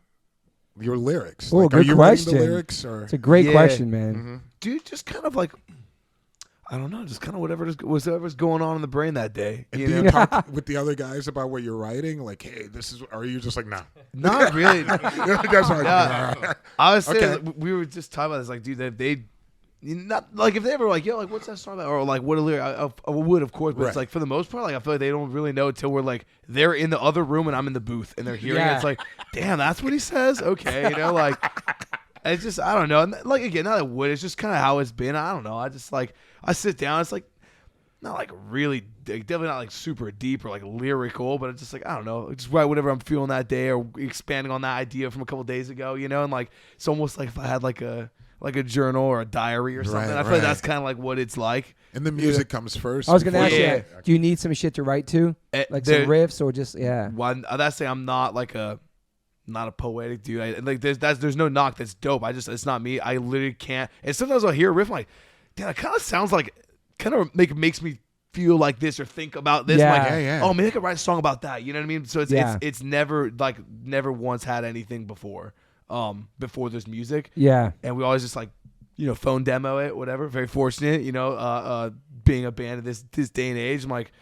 Your lyrics? Oh, like, good are you question. writing the lyrics, or? It's a great question, man. Mm-hmm. Dude, just kind of like, I don't know, just kind of whatever's going on in the brain that day. And do you talk with the other guys about what you're writing? Like, hey, or are you just like, nah? Not really. Nah. I was saying, we were just talking about this, like, dude, they not like if they ever like, yo, like, what's that song about, or like, what a lyric? I would, of course, but it's like for the most part, like, I feel like they don't really know until we're like they're in the other room and I'm in the booth and they're hearing it. It's like, damn, that's what he says. Okay, like, it's just, I don't know. And like, again, not that would, it's just kind of how it's been. I don't know. I just like, I sit down. It's like not like really, definitely not like super deep or like lyrical, but it's just like, I don't know, just write whatever I'm feeling that day or expanding on that idea from a couple days ago, and like it's almost like if I had like a journal or a diary or something. I feel like that's kind of like what it's like. And the music comes first. I was going to ask you, do you need some shit to write to? Like some riffs or just, One, that's saying I'm not like not a poetic dude. Like there's no knock. That's dope. It's not me. I literally can't. And sometimes I'll hear a riff, I'm like, damn, it kind of sounds like, makes me feel like this or think about this. Yeah. I'm like, oh, maybe I could write a song about that. You know what I mean? So it's never once had anything before there's music. Yeah. And we always just like, phone demo it, whatever. Very fortunate, being a band of this day and age. I'm like,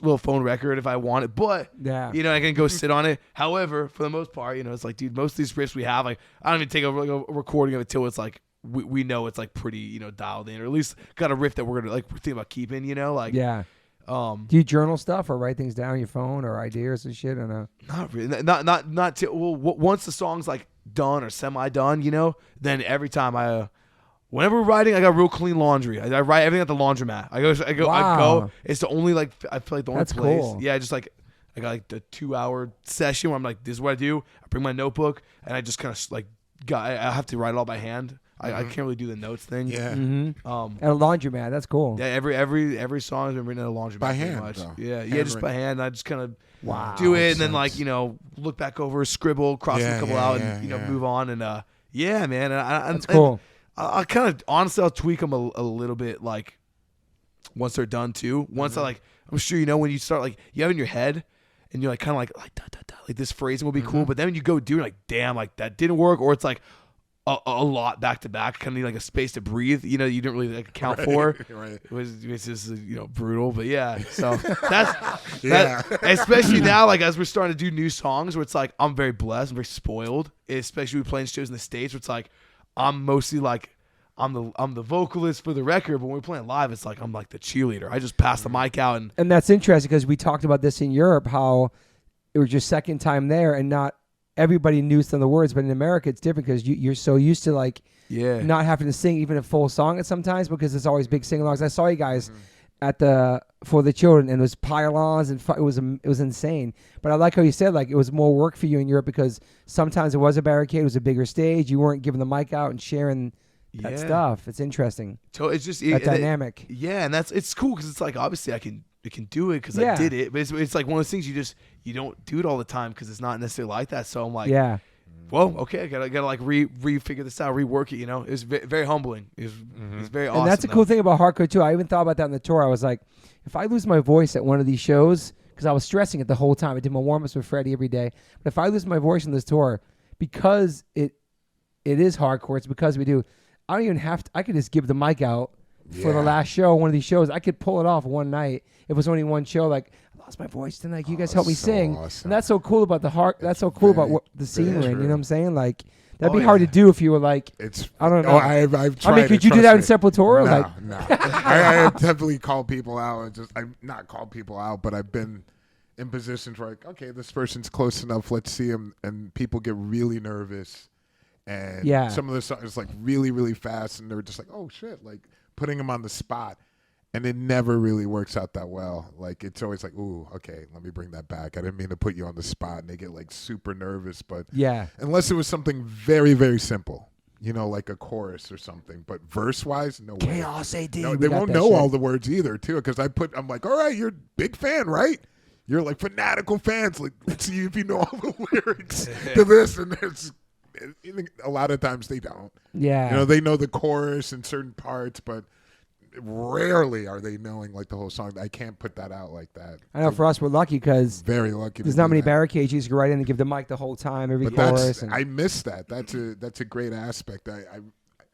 little phone record if I want it, but I can go sit on it. However, for the most part, it's like, dude, most of these riffs we have, like, I don't even take a recording of it till it's like we know it's like pretty, dialed in, or at least got a riff that we're gonna like think about keeping, like. Yeah. Do you journal stuff or write things down on your phone or ideas and shit? Or no? Not really. Not till, well, once the song's like done or semi done, then every time whenever we're writing, I got real clean laundry. I write everything at the laundromat. I go. It's the only, like, I feel like the only That's place. cool. Yeah, just like I got like the 2-hour session where I'm like, this is what I do. I bring my notebook and I just kind of like I have to write it all by hand. I can't really do the notes thing. Yeah. Mm-hmm. At a laundromat, that's cool. Yeah, every song has been written at a laundromat By pretty hand, much. though. Yeah, Handwritten. just by hand. I just kind of Wow. do it, and then Makes like look back over, scribble, cross a couple out, and move on. And yeah, man, That's cool. I kind of honestly I'll tweak them a little bit like once they're done too. Once I'm sure when you start like you have in your head. And you're like kind of like da, da, da, like this phrasing will be cool, but then when you go do it, like damn, like that didn't work, or it's like a lot back to back, kind of need like a space to breathe. You didn't really like account for. Right. It was just brutal, but yeah. So that's that. Especially now, like as we're starting to do new songs, where it's like I'm very blessed, I'm very spoiled. Especially playing shows in the States, where it's like I'm mostly like. I'm the vocalist for the record, but when we're playing live, it's like I'm like the cheerleader. I just pass the mic out, and that's interesting because we talked about this in Europe, how it was your second time there, and not everybody knew some of the words, but in America it's different because you're so used to like not having to sing even a full song at sometimes because it's always big sing-alongs. I saw you guys at for the children, and it was pylons, and it was insane. But I like how you said like it was more work for you in Europe because sometimes it was a barricade, it was a bigger stage, you weren't giving the mic out and sharing. That stuff. It's interesting. So it's just that dynamic. Yeah, and it's cool because it's like obviously I can do it because I did it, but it's like one of those things you don't do it all the time because it's not necessarily like that. So I'm like, well, okay, I gotta like refigure this out, rework it. It was very humbling. It was very awesome. And that's a cool thing about hardcore too. I even thought about that on the tour. I was like, if I lose my voice at one of these shows, because I was stressing it the whole time. I did my warm-ups with Freddie every day. But if I lose my voice on this tour, because it is hardcore, it's because we do. I don't even have to. I could just give the mic out for the last show, one of these shows. I could pull it off one night. If it was only one show, like, I lost my voice tonight. You guys help me sing. Awesome. And that's so cool about that's so cool about the scene we're in. You know what I'm saying? Like, that'd be Oh, hard yeah. to do if you were like, I don't know. Oh, I've tried. I mean, could you do that in Sepultura? No, Like, no. I have definitely called people out and I've not called people out, but I've been in positions where like, okay, this person's close enough. Let's see him, and people get really nervous. And some of the songs like really, really fast, and they're just like, oh shit, like putting them on the spot, and it never really works out that well. Like it's always like, ooh, okay, let me bring that back. I didn't mean to put you on the spot, and they get like super nervous. But unless it was something very, very simple, like a chorus or something. But verse wise, no way. Chaos AD. No, they won't know all the words either, too, because I'm like, all right, you're a big fan, right? You're like fanatical fans. Like, let's see if you know all the lyrics to this, and there's. A lot of times they don't. Yeah. They know the chorus and certain parts, but rarely are they knowing like the whole song. I can't put that out like that. I know for us, we're lucky because very lucky. There's not many barricades. You just go right in and give the mic the whole time, every but chorus. I miss that. That's a great aspect.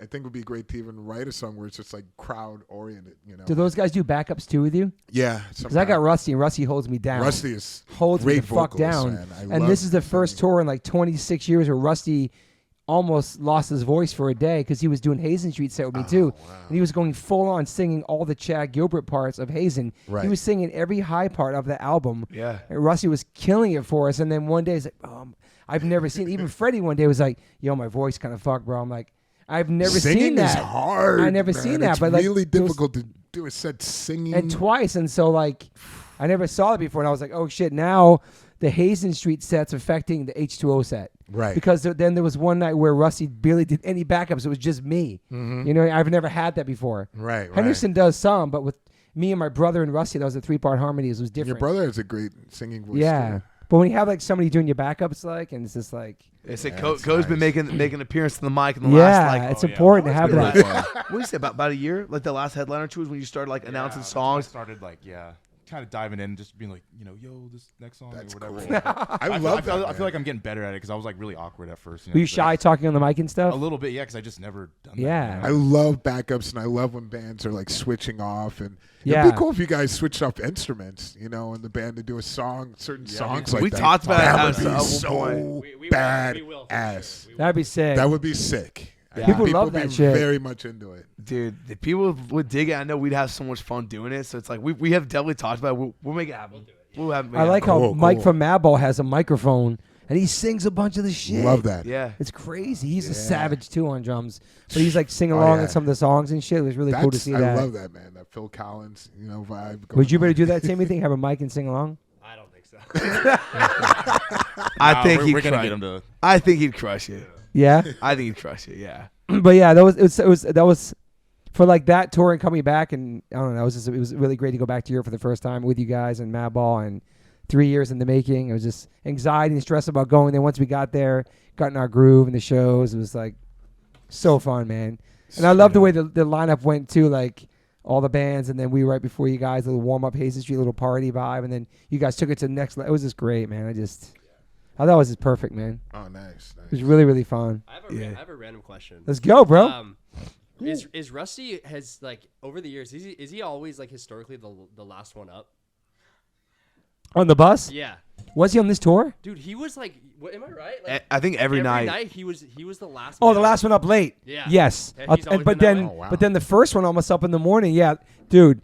I think it would be great to even write a song where it's just like crowd oriented. Do those guys do backups too with you? Yeah. Because I got Rusty, and Rusty holds me down. Rusty holds me the fuck vocals, down. Man. And this is the first tour in like 26 years where Rusty almost lost his voice for a day because he was doing Hazen Street set with me too. Wow. And he was going full on singing all the Chad Gilbert parts of Hazen. Right. He was singing every high part of the album. Yeah. And Rusty was killing it for us. And then one day he's like, I've never seen, even Freddie one day was like, yo, my voice kind of fucked, bro. I'm like, I've never seen that. Singing is hard. I never seen that, but like really difficult to do a set singing. And twice, and so like I never saw it before, and I was like, oh shit! Now the Hazen Street set's affecting the H2O set, right? Because then there was one night where Rusty barely did any backups. It was just me. Mm-hmm. I've never had that before. Right. Henderson does some, but with me and my brother and Rusty, that was a 3-part harmony. It was different. Your brother has a great singing voice. Yeah. Too. But when you have like somebody doing your backups, like, and it's just like. It's like Cody's been making an appearance on the mic in the last like. It's important to have that. What do you say about a year? Like the last headliner tour was when you started like announcing songs. I started like kind of diving in and just being like, yo, this next song That's or whatever. Cool. I love that. I feel like I'm getting better at it because I was like really awkward at first. Were you shy talking on the mic and stuff? A little bit, yeah, because I just never done that. Yeah. I love backups, and I love when bands are like switching off, and Yeah. it'd be cool if you guys switched off instruments, in the band to do a song, certain songs like we that. talked about that it would at be some so point. bad we will, ass. That'd be sick. That would be sick. Yeah. People love would that be shit. very much into it. Dude, the people would dig it. I know we'd have so much fun doing it. So it's like we have definitely talked about it. We'll make it happen. We'll have I like how Cool, Mike cool. from Madball has a microphone and he sings a bunch of the shit. Love that. Yeah. It's crazy. He's a Yeah. savage too on drums, but he's like singing along in some of the songs and shit. It was really cool to see I that. love that, man. That Phil Collins, vibe. Would you going better do that same thing? Have a mic and sing along? I don't think so. I think we're he'd gonna crush get him to. I think he'd crush it. Yeah. I think he'd crush it. Yeah. But yeah, that was for like that tour and coming back, and I don't know, it was really great to go back to Europe for the first time with you guys and Madball, and 3 years in the making. It was just anxiety and stress about going there. Once we got there, got in our groove and the shows, it was like so fun, man. And I love the way the lineup went too, like all the bands, and then we right before you guys, a little warm up Hazen Street, little party vibe, and then you guys took it to the next level. It was just great, man. I thought it was just perfect, man. Oh, nice. It was really, really fun. I have a random question. Let's go, bro. Is Rusty has like over the years? Is he always like historically the last one up? On the bus? Yeah. Was he on this tour? Dude, he was like, am I right? Like, I think every night he was the last. Oh, man the last one up late. Yeah. Yes. Yeah, he's always But been that then, way. Oh, wow. but then the first one almost up in the morning. Yeah, dude,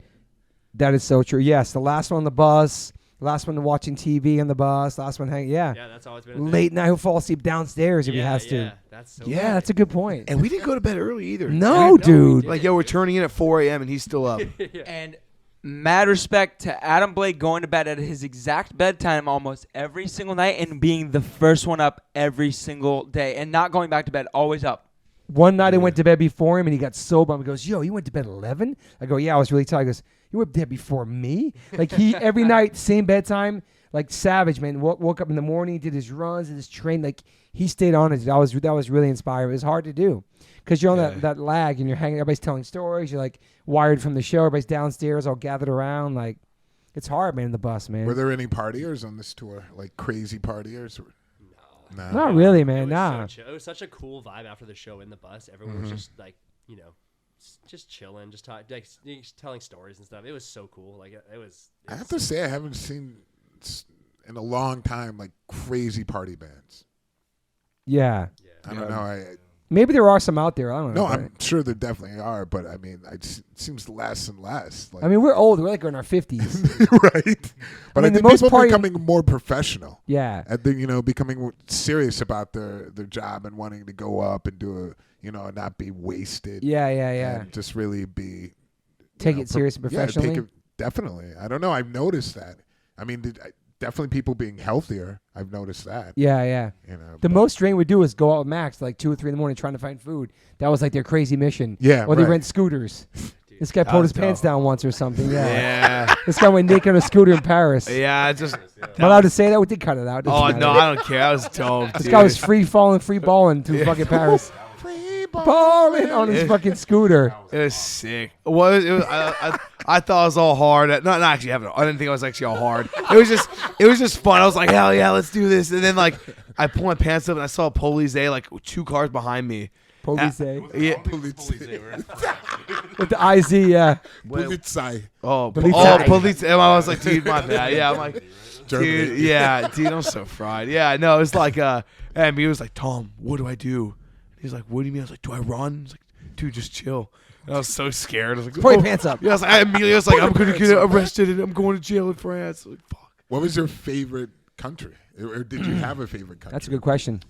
that is so true. Yes, the last one on the bus, last one watching TV on the bus, last one hanging. Yeah. Yeah, that's always been a thing. Late night, he'll fall asleep downstairs if he Yeah, has to. yeah, that's so Yeah, that's a good point. and we didn't go to bed early either. No, dude. Like, yo, we're turning in at 4 a.m. and he's still up. And mad respect to Adam Blake going to bed at his exact bedtime almost every single night and being the first one up every single day and not going back to bed, always up. One night I went to bed before him and he got so bummed. He goes, "Yo, you went to bed at 11?" I go, "Yeah, I was really tired." He goes, "You went to bed before me?" Like he every night, same bedtime, like savage, man. Woke up in the morning, did his runs, did his train. Like he stayed on it. That was really inspiring. It was hard to do because you're on that lag and you're hanging. Everybody's telling stories. You're like wired from the show. Everybody's downstairs, all gathered around. Like it's hard, man. In the bus, man. Were there any partiers on this tour? Like crazy partiers? No. Not really, It man. was Nah. so chill. It was such a cool vibe after the show in the bus. Everyone was just like, just chilling, just telling stories and stuff. It was so cool. Like it was. I have to say I haven't seen in a long time like crazy party bands. Yeah. I don't know. Maybe there are some out there. I don't know. No, I'm sure there definitely are, but I mean, it seems less and less. Like, I mean, we're old. We're like in our 50s. right? But I, mean, the think most people are party- becoming more professional. Yeah. I think, becoming serious about their job and wanting to go up and do not be wasted. Yeah. And just really be Take it serious and professionally. Yeah, take it, definitely. I don't know. I've noticed that. I mean, definitely people being healthier. I've noticed that. Yeah. The most Drain would do is go out with Max like 2 or 3 in the morning trying to find food. That was like their crazy mission. Yeah, Or they right. rent scooters. This guy pulled his pants down once or something. Yeah. Yeah. This guy went naked on a scooter in Paris. Yeah, just. Am I allowed to say that? We did cut it out. Doesn't Oh, matter. no, I don't care. That was dope. This guy was free balling to fucking Paris. Balling on his fucking scooter. It was sick. It was. I thought it was all hard. Not actually having. I didn't think it was actually all hard. It was just fun. I was like, hell yeah, let's do this. And then like, I pulled my pants up and I saw a police like 2 cars behind me. Police. Yeah. With the IZ, yeah. Polizei. Police. And I was like, dude, my bad. Yeah, I'm like, dude, yeah, dude, I'm so fried. Yeah, no, it's like, and he was like, Tom, what do I do? He's like, what do you mean? I was like, do I run? He's like, dude, just chill. And I was so scared. I was like, Pull your pants up. Yeah, I immediately was like, I'm going to get arrested and I'm going to jail in France. Like, fuck. What was your favorite country? Or did you have a favorite country? That's a good question.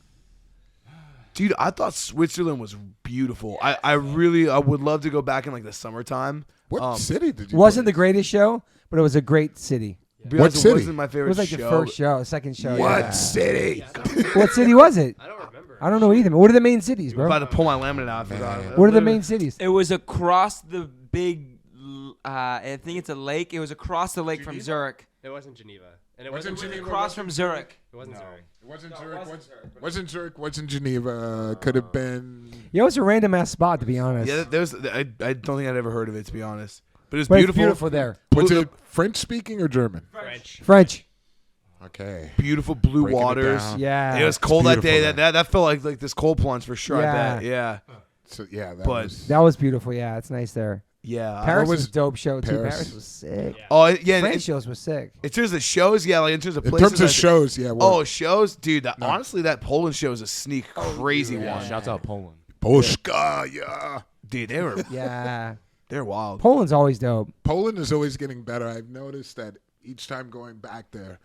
Dude, I thought Switzerland was beautiful. I would love to go back in like the summertime. What city did you Wasn't play? the greatest show, but it was a great city. What city? It wasn't my It favorite was like the first show, second show. What yeah. city? What city was it? I don't remember. I don't know either. What are the main cities, I'm about bro? to pull my laminate out. I forgot. What are the main cities? It was across the big, I think it's a lake. It was across the lake from Zurich. It wasn't Geneva, and it Wasn't wasn't Geneva? Across from Zurich. It wasn't Zurich. It wasn't Zurich. Wasn't Zurich. Wasn't Geneva. Could have been. Yeah, it was a random ass spot, to be honest. Yeah, I don't think I'd ever heard of it, to be honest. But it was But it's beautiful. beautiful there. Was it French speaking or German? French. Okay. Beautiful blue Breaking it waters. down. Yeah. It was cold that day. beautiful That felt like this cold plunge for sure. Yeah. I bet. Yeah. So yeah, that But- was. That was beautiful. Yeah, it's nice there. Yeah. Paris was was a dope show, too. Paris? Paris was sick. Oh yeah. French shows were sick. In terms of shows, yeah. Like in terms of In places. terms of shows, yeah. Oh, shows, dude. Honestly, that Poland show is a sneak crazy one. Shouts out Poland. Polska, yeah. Dude, they were Yeah. they're wild. Poland's always dope. Poland is always getting better. I've noticed that each time going back there,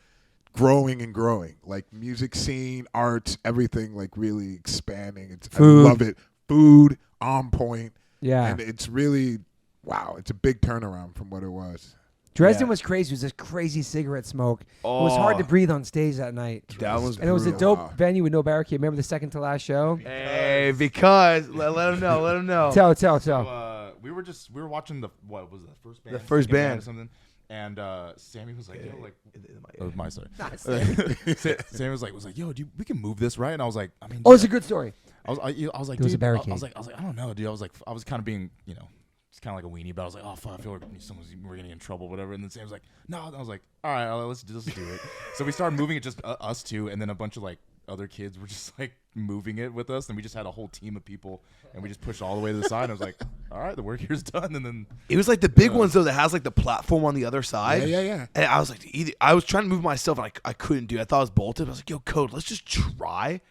growing and growing. Like music scene, arts, everything like really expanding. Food. I love it. Food on point. Yeah. And it's really wow, it's a big turnaround from what it was. Dresden was crazy. It was this crazy cigarette smoke. It was hard to breathe on stage that night. That was And it was a dope venue with no barricade. Remember the second to last show? Hey, because let him know. Let him know. Tell. So, we were watching what was it, the first band? The first second band. or something. And Sammy was like, yo, like, oh, my sorry. Sammy was like, yo, dude, we can move this, right? And I was like, I mean, Oh, it's a good story. I was like, There was a dude, barricade. I was like, I don't know, dude. I was kind of being, it's kind of like a weenie, but I was like, oh fuck, I feel like we're getting in trouble, whatever. And then Sam was like, no. And I was like, all right, let's do it. So we started moving it, just us two, and then a bunch of like other kids were just like moving it with us, and we just had a whole team of people, and we just pushed all the way to the side. And I was like, all right, the work here's done. And then It was like the big ones though that has like the platform on the other side. Yeah. And I was like, I was trying to move myself, and I couldn't do it. I thought I was bolted. I was like, yo, Code, let's just try.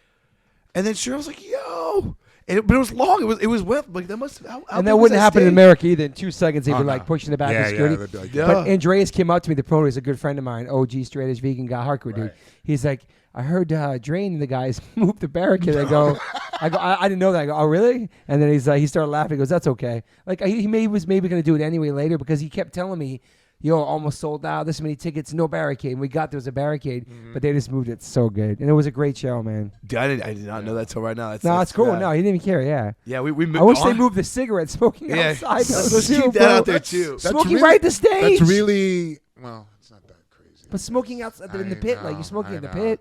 And then sure, I was like, yo. But it was long. It was wet. Like that must. How And big that was wouldn't happen in stage? America either. In 2 seconds, they'd be no. like pushing it back Yeah, in security. they'd be like, Yeah. But Andreas came up to me, the promoter. He's a good friend of mine, OG straight edge vegan guy, hardcore dude. He's like, I heard Drain and the guys moved the barricade. I go, I didn't know that. I go, oh really? And then he's like, he started laughing. He goes, that's okay. Like he was maybe going to do it anyway later because he kept telling me, yo, almost sold out. This many tickets, no barricade. And we got there was a barricade, but they just moved it so good, and it was a great show, man. Dude, I did not know that till right now. No, it's cool. Yeah. No, he didn't even care. Yeah. Yeah, we moved. I wish they moved the cigarette smoking outside. Let's too, keep that bro. out there too. Smoking right at the stage. That's really well. It's not that crazy. But smoking outside in the pit, like know, you're smoking I in the know. pit.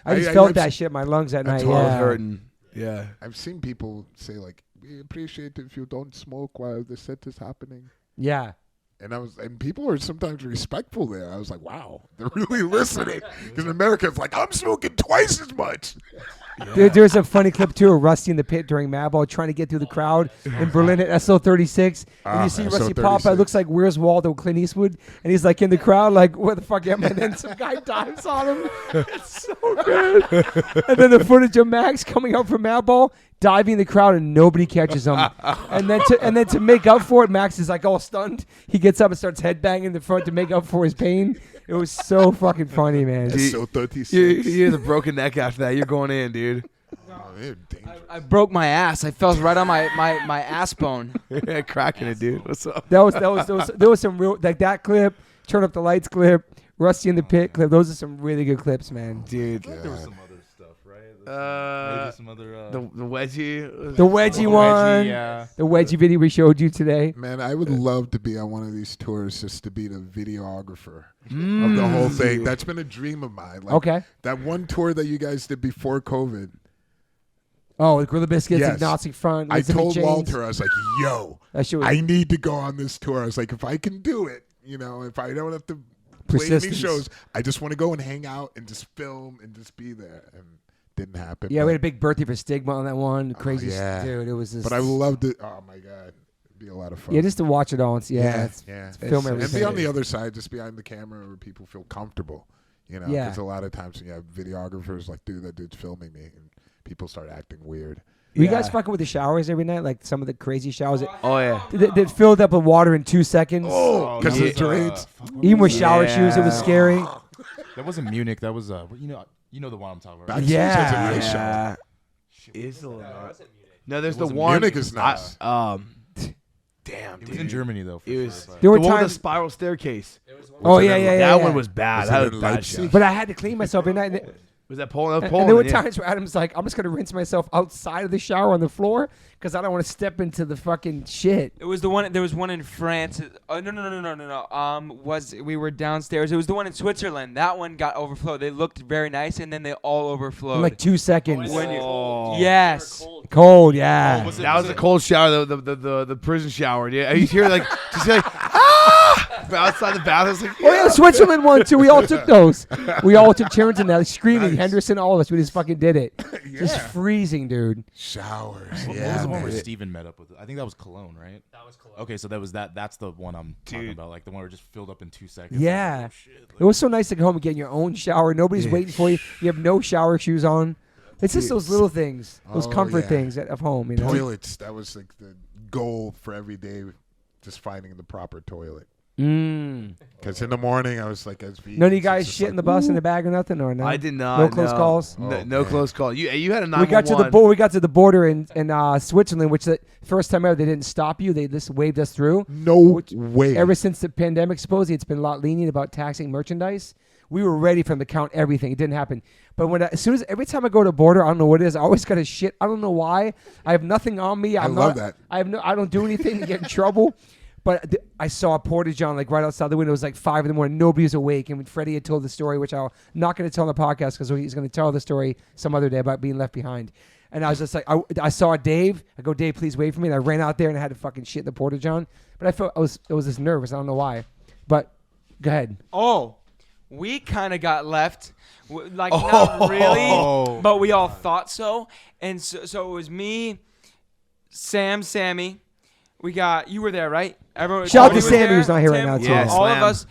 I just I- felt I've that s- shit in my lungs that night. That's I why I was Yeah. hurting. Yeah. I've seen people say like, we appreciate it if you don't smoke while the set is happening. Yeah. And people are sometimes respectful there. I was like, wow, they're really listening. Because in America, it's like, I'm smoking twice as much. There's a funny clip too of Rusty in the pit during Madball trying to get through the crowd in Berlin at SO36. And you see Rusty pop out. It looks like Where's Waldo, Clint Eastwood. And he's like in the crowd, like, where the fuck am I? And then some guy dives on him. It's so good. And then the footage of Max coming out from Madball, diving in the crowd, and nobody catches him. And then to make up for it, Max is like all stunned. He gets up and starts headbanging in the front to make up for his pain. It was so fucking funny, man. So 36. You're the broken neck after that. You're going in, dude. Oh, they're dangerous. I broke my ass. I fell right on my ass bone. Yeah, cracking it, dude. What's up? There was some real, like that clip, Turn Up the Lights clip, Rusty in the Pit clip. Those are some really good clips, man. Dude. there was some other stuff, right? Maybe some other. The wedgie. The wedgie one, yeah. the wedgie video we showed you today. Man, I would love to be on one of these tours just to be the videographer of the whole thing. That's been a dream of mine. Like, Okay. that one tour that you guys did before COVID, Oh, the Gorilla Biscuits, Yes. Agnostic Front. I Liz and the told Chains. Walter, I was like, yo, That shit was I need to go on this tour. I was like, if I can do it, if I don't have to play any Persistence. shows, I just want to go and hang out and just film and just be there. And didn't happen. Yeah, but, we had a big birthday for Stigma on that one. Crazy, yeah. dude. It was just. but I loved it. Oh, my God. It'd be a lot of fun. Yeah, just to watch it all. It's, yeah. film And everything. be on the other side, just behind the camera where people feel comfortable. Yeah. Because a lot of times when you have videographers like, dude, that dude's filming me, and people start acting weird. Were you guys fucking with the showers every night? Like some of the crazy showers Oh, yeah. that filled up with water in 2 seconds? Oh, because that of the was, drains. Even with shower Yeah. shoes, it was scary. That wasn't Munich. That was you know the one I'm talking about. Backstage has a nice shower. Yeah. It's a lot. No, there's the wasn't one. Munich is nice. Damn, It dude. was in Germany though. For It sure, was but- There were the one with times. the spiral staircase. Oh yeah, yeah, yeah. That yeah. one was bad. Was That it was in bad Leipzig? shit. But I had to clean myself every night. Was that Poland? And Poland, there were yeah. times where Adam's like, I'm just going to rinse myself outside of the shower on the floor because I don't want to step into the fucking shit. It was the one. There was one in France. No. We were downstairs. It was the one in Switzerland. That one got overflowed. They looked very nice, and then they all overflowed. In like 2 seconds. When you- Oh. yes. Cold, yeah. That was the cold shower, the prison shower. Yeah, you hear like just like from outside the bathroom. It's like, Oh yeah, the Switzerland one too. We all took those. We all took turns in that, screaming. Henderson, all of us. We just fucking did it. Just freezing, dude. Showers. What was Yeah. the one where man. Steven met up with? I think that was Cologne, right? That was Cologne. Okay, so that was that. That's the one I'm talking about. Like the one where it just filled up in 2 seconds. Yeah. Like, oh, shit, like- It was so nice to go home and get in your own shower. Nobody's waiting for you. You have no shower shoes on. It's just those little things, those Oh, comfort yeah. things of home. You know. Toilets. That was like the goal for every day, just finding the proper toilet. Mm. Because in the morning I was like, as None of you guys shit in the bus in the bag or nothing, or no? I did not. No close calls. No close call. You had a 911. We got to the border in Switzerland, which the first time ever they didn't stop you. They just waved us through. No way. Ever since the pandemic, supposedly it's been a lot lenient about taxing merchandise. We were ready for them to count everything. It didn't happen. But every time I go to border, I don't know what it is. I always got to shit. I don't know why. I have nothing on me. I love that. I don't do anything to get in trouble. But I saw a porta-john like right outside the window. It was like 5 a.m. Nobody was awake. And Freddie had told the story, which I'm not going to tell on the podcast because he's going to tell the story some other day about being left behind. And I was just like, I saw Dave. I go, Dave, please wait for me. And I ran out there and I had to fucking shit in the porta-john. But I felt I was just nervous. I don't know why. But go ahead. Oh, we kind of got left. Not really, but we all thought so. And so it was me, Sammy. You were there, right? Everyone. Shout out to Sammy, who's not here right now, too. Yeah, all of us.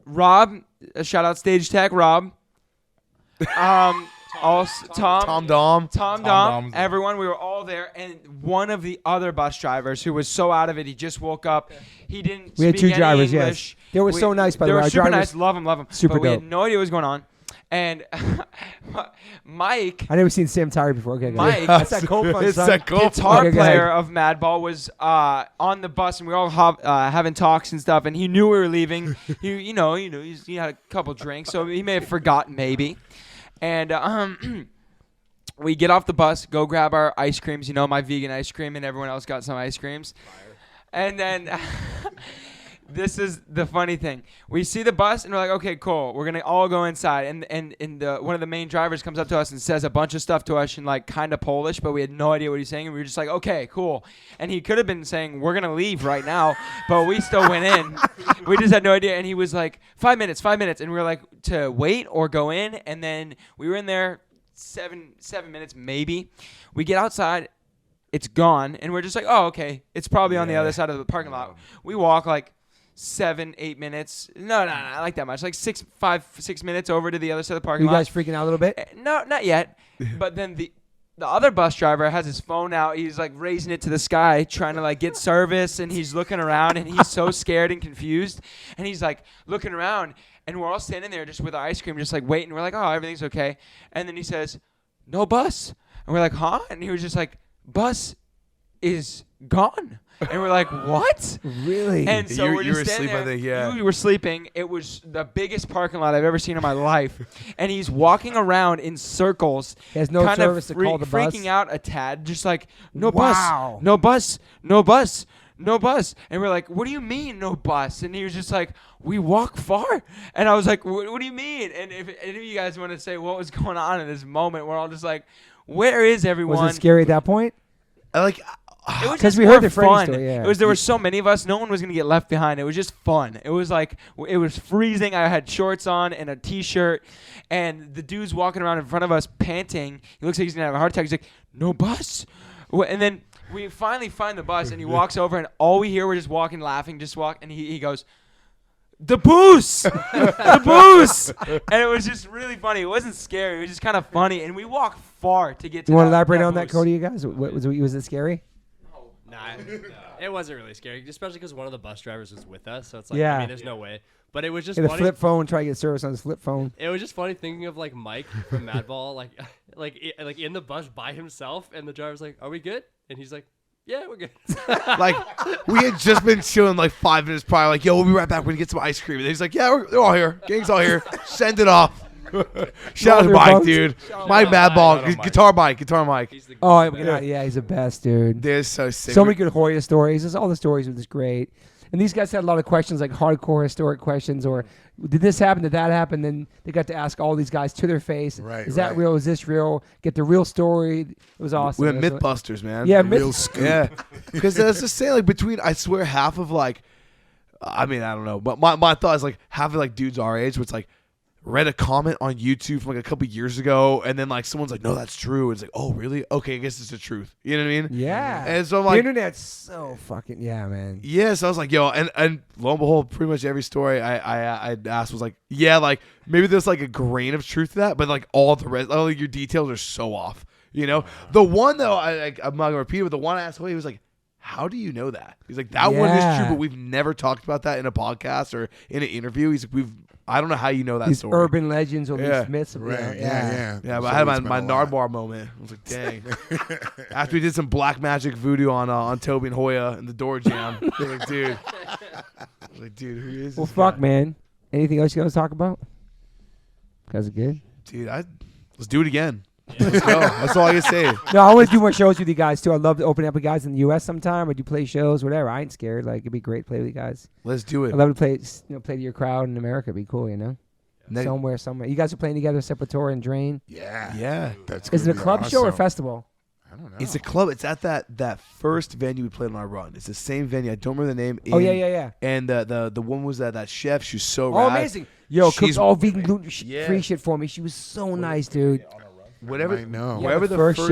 Rob, shout out Stage Tech, Rob. Also, Tom Dom, everyone. We were all there, and one of the other bus drivers who was so out of it, he just woke up. He didn't. We had speak 2 drivers. English. Yes, they were so nice. By the way, they were super nice. Love them. Super but we dope. had no idea what was going on, and Mike. I never seen Sam tired before. Okay, Mike, that's that cold fun, It's son. that cold guitar Okay, go player ahead. of Madball was on the bus, and we were all having talks and stuff. And he knew we were leaving. He had a couple drinks, so he may have forgotten maybe. And we get off the bus, go grab our ice creams. My vegan ice cream, and everyone else got some ice creams. And then this is the funny thing. We see the bus, and we're like, okay, cool. We're gonna all go inside. And one of the main drivers comes up to us and says a bunch of stuff to us in like kind of Polish, but we had no idea what he's saying. And we were just like, okay, cool. And he could have been saying, we're gonna leave right now, but we still went in. We just had no idea. And he was like, 5 minutes. And we were like, to wait or go in. And then we were in there 7 minutes maybe. We get outside. It's gone. And we're just like, oh, okay. It's probably on the other side of the parking lot. We walk like 7-8 minutes. No, not like that much. Like 6 minutes over to the other side of the parking lot. You guys freaking out a little bit? No, not yet. But then the other bus driver has his phone out. He's like raising it to the sky, trying to like get service, and he's looking around, and he's so scared and confused. And he's like looking around, and we're all standing there just with our ice cream, just like waiting. We're like, oh, everything's okay. And then he says, no bus. And we're like, huh? And he was just like, bus is gone. And we're like, what? Really? And so we're just standing there. I think, yeah. You were sleeping. It was the biggest parking lot I've ever seen in my life. And he's walking around in circles. He has no kind service of to call the bus? freaking out a tad. Just like, no Wow. bus, no bus, no bus, no bus. And we're like, what do you mean no bus? And he was just like, we walk far. And I was like, what do you mean? And if any of you guys want to say what was going on in this moment, we're all just like, where is everyone? Was it scary at that point? It was 'Cause just we heard more the Freddie fun. story, yeah. There were so many of us. No one was going to get left behind. It was just fun. It was like, it was freezing. I had shorts on and a T-shirt. And the dude's walking around in front of us panting. He looks like he's going to have a heart attack. He's like, no bus. And then we finally find the bus, and he walks over, and all we hear, we're just walking, laughing, and he goes, the booze! The booze! And it was just really funny. It wasn't scary. It was just kind of funny. And we walked far to get to You want to elaborate on that, booze. Cody, you guys? Was it scary? Nah, it wasn't really scary, especially because one of the bus drivers was with us. So it's like, Yeah. I mean, there's no way. But it was just Get a funny. flip phone, try to get service on his flip phone. It was just funny thinking of like Mike from Madball, like in the bus by himself, and the driver's like, "Are we good?" And he's like, "Yeah, we're good." Like, we had just been chilling like 5 minutes prior. Like, yo, we'll be right back. We're going to get some ice cream. And he's like, yeah, they're all here. Gang's all here. Send it off. Shout out to Mike, dude. Mike Madball. Guitar Mike. He's the Oh, best. yeah, he's the best, dude. They're so sick. So many good Hoya stories. Just all the stories were just great. And these guys had a lot of questions, like hardcore historic questions, or did this happen? Did that happen? Then they got to ask all these guys to their face. Right, Is that right. real? Is this real? Get the real story. It was awesome. We're It was- Mythbusters, man. Yeah, Real scoop. Yeah. Because that's just saying, like, between, I swear, half of, like, I mean, I don't know. But my thought is, like, half of, like, dudes our age, where it's like, read a comment on YouTube from like a couple years ago, and then like someone's like, "No, that's true." And it's like, "Oh, really? Okay, I guess it's the truth." You know what I mean? Yeah. And so I'm the like, internet's so fucking man. yeah. So I was like, "Yo," and lo and behold, pretty much every story I asked was like, "Yeah, like maybe there's like a grain of truth to that, but like all the rest, all your details are so off." You know, the one though, I'm not gonna repeat it, but the one I asked, he was like, how do you know that? He's like, that one is true, but we've never talked about that in a podcast or in an interview. He's like, I don't know how you know that these story. urban legends or these myths. Right. Yeah. Yeah, but I had my Nardbar moment. I was like, dang. After we did some black magic voodoo on Toby and Hoya in the door jam, they're like, dude. I was like, dude, who is Well, this fuck, guy? man. Anything else you guys talk about? Guys are good. Dude, let's do it again. Let's go. That's all I can say. No, I want to do more shows with you guys too. I'd love to open up with guys in the U.S. sometime. Or do play shows, whatever. I ain't scared. Like, it'd be great to play with you guys. Let's do it. I'd love to play, play to your crowd in America. It'd be cool, Somewhere. You guys are playing together, Sepultura and Drain. Yeah. Is it a club show or festival? I don't know. It's a club. It's at that first venue we played on our run. It's the same venue. I don't remember the name. Oh, yeah. And the woman was that chef. She was so Oh, rad. amazing. Yo, She's- cooked all vegan gluten Yeah. free shit for me. She was so nice, dude. Whatever. I know. Yeah, Whatever the first show.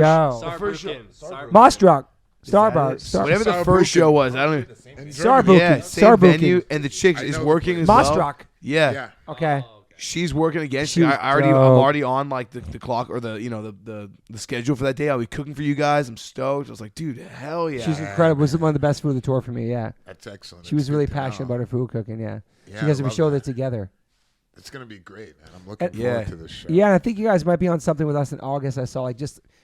Starbucks. Mostruck. Starbucks. Whatever the first show was. I don't even. Starbucks. Yeah, same venue, and the chick I is know working the as place. well. Mostruck. Yeah. Okay. She's working again. She was I'm dope. already on like the clock or the schedule for that day. I'll be cooking for you guys. I'm stoked. I was like, dude, hell yeah. She's incredible. It was one of the best food of the tour for me, yeah. That's excellent. She was It's really good to passionate know. about her food cooking, yeah. Yeah, She guys I have a love show that. that together. It's gonna be great, man. I'm looking Yeah. forward to this show. Yeah, and I think you guys might be on something with us in August. I saw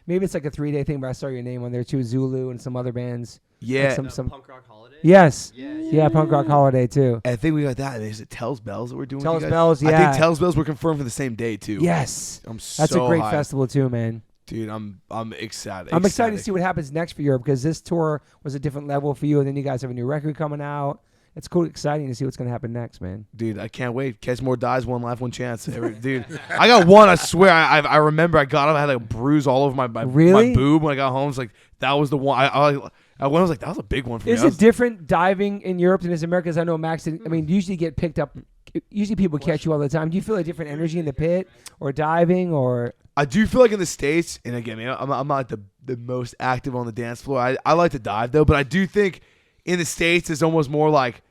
maybe it's like a 3-day thing, but I saw your name on there too, Zulu and some other bands. Yeah. Like some Punk Rock Holiday. Yes. Yeah. Yeah, Punk Rock Holiday too. I think we got that. Is it Tells Bells that we're doing? with Tells you guys? Bells, I yeah. think Tells Bells were confirmed for the same day too. Yes. I'm so That's a great hyped. festival too, man. Dude, I'm excited. I'm excited to see what happens next for Europe because this tour was a different level for you, and then you guys have a new record coming out. It's cool, exciting to see what's going to happen next, man. Dude, I can't wait. Catch More Dies, One Life, One Chance. Dude, I got one. I swear. I remember I got up. I had like a bruise all over my Really? my boob when I got home. It's like that was the one. I was like, that was a big one for me. Is it different diving in Europe than is America? 'Cause I know Max did, I mean, you usually get picked up. Usually people catch you all the time. Do you feel a different energy in the pit or diving or? I do feel like in the States, and again, I'm not the most active on the dance floor. I like to dive though, but I do think in the States it's almost more like,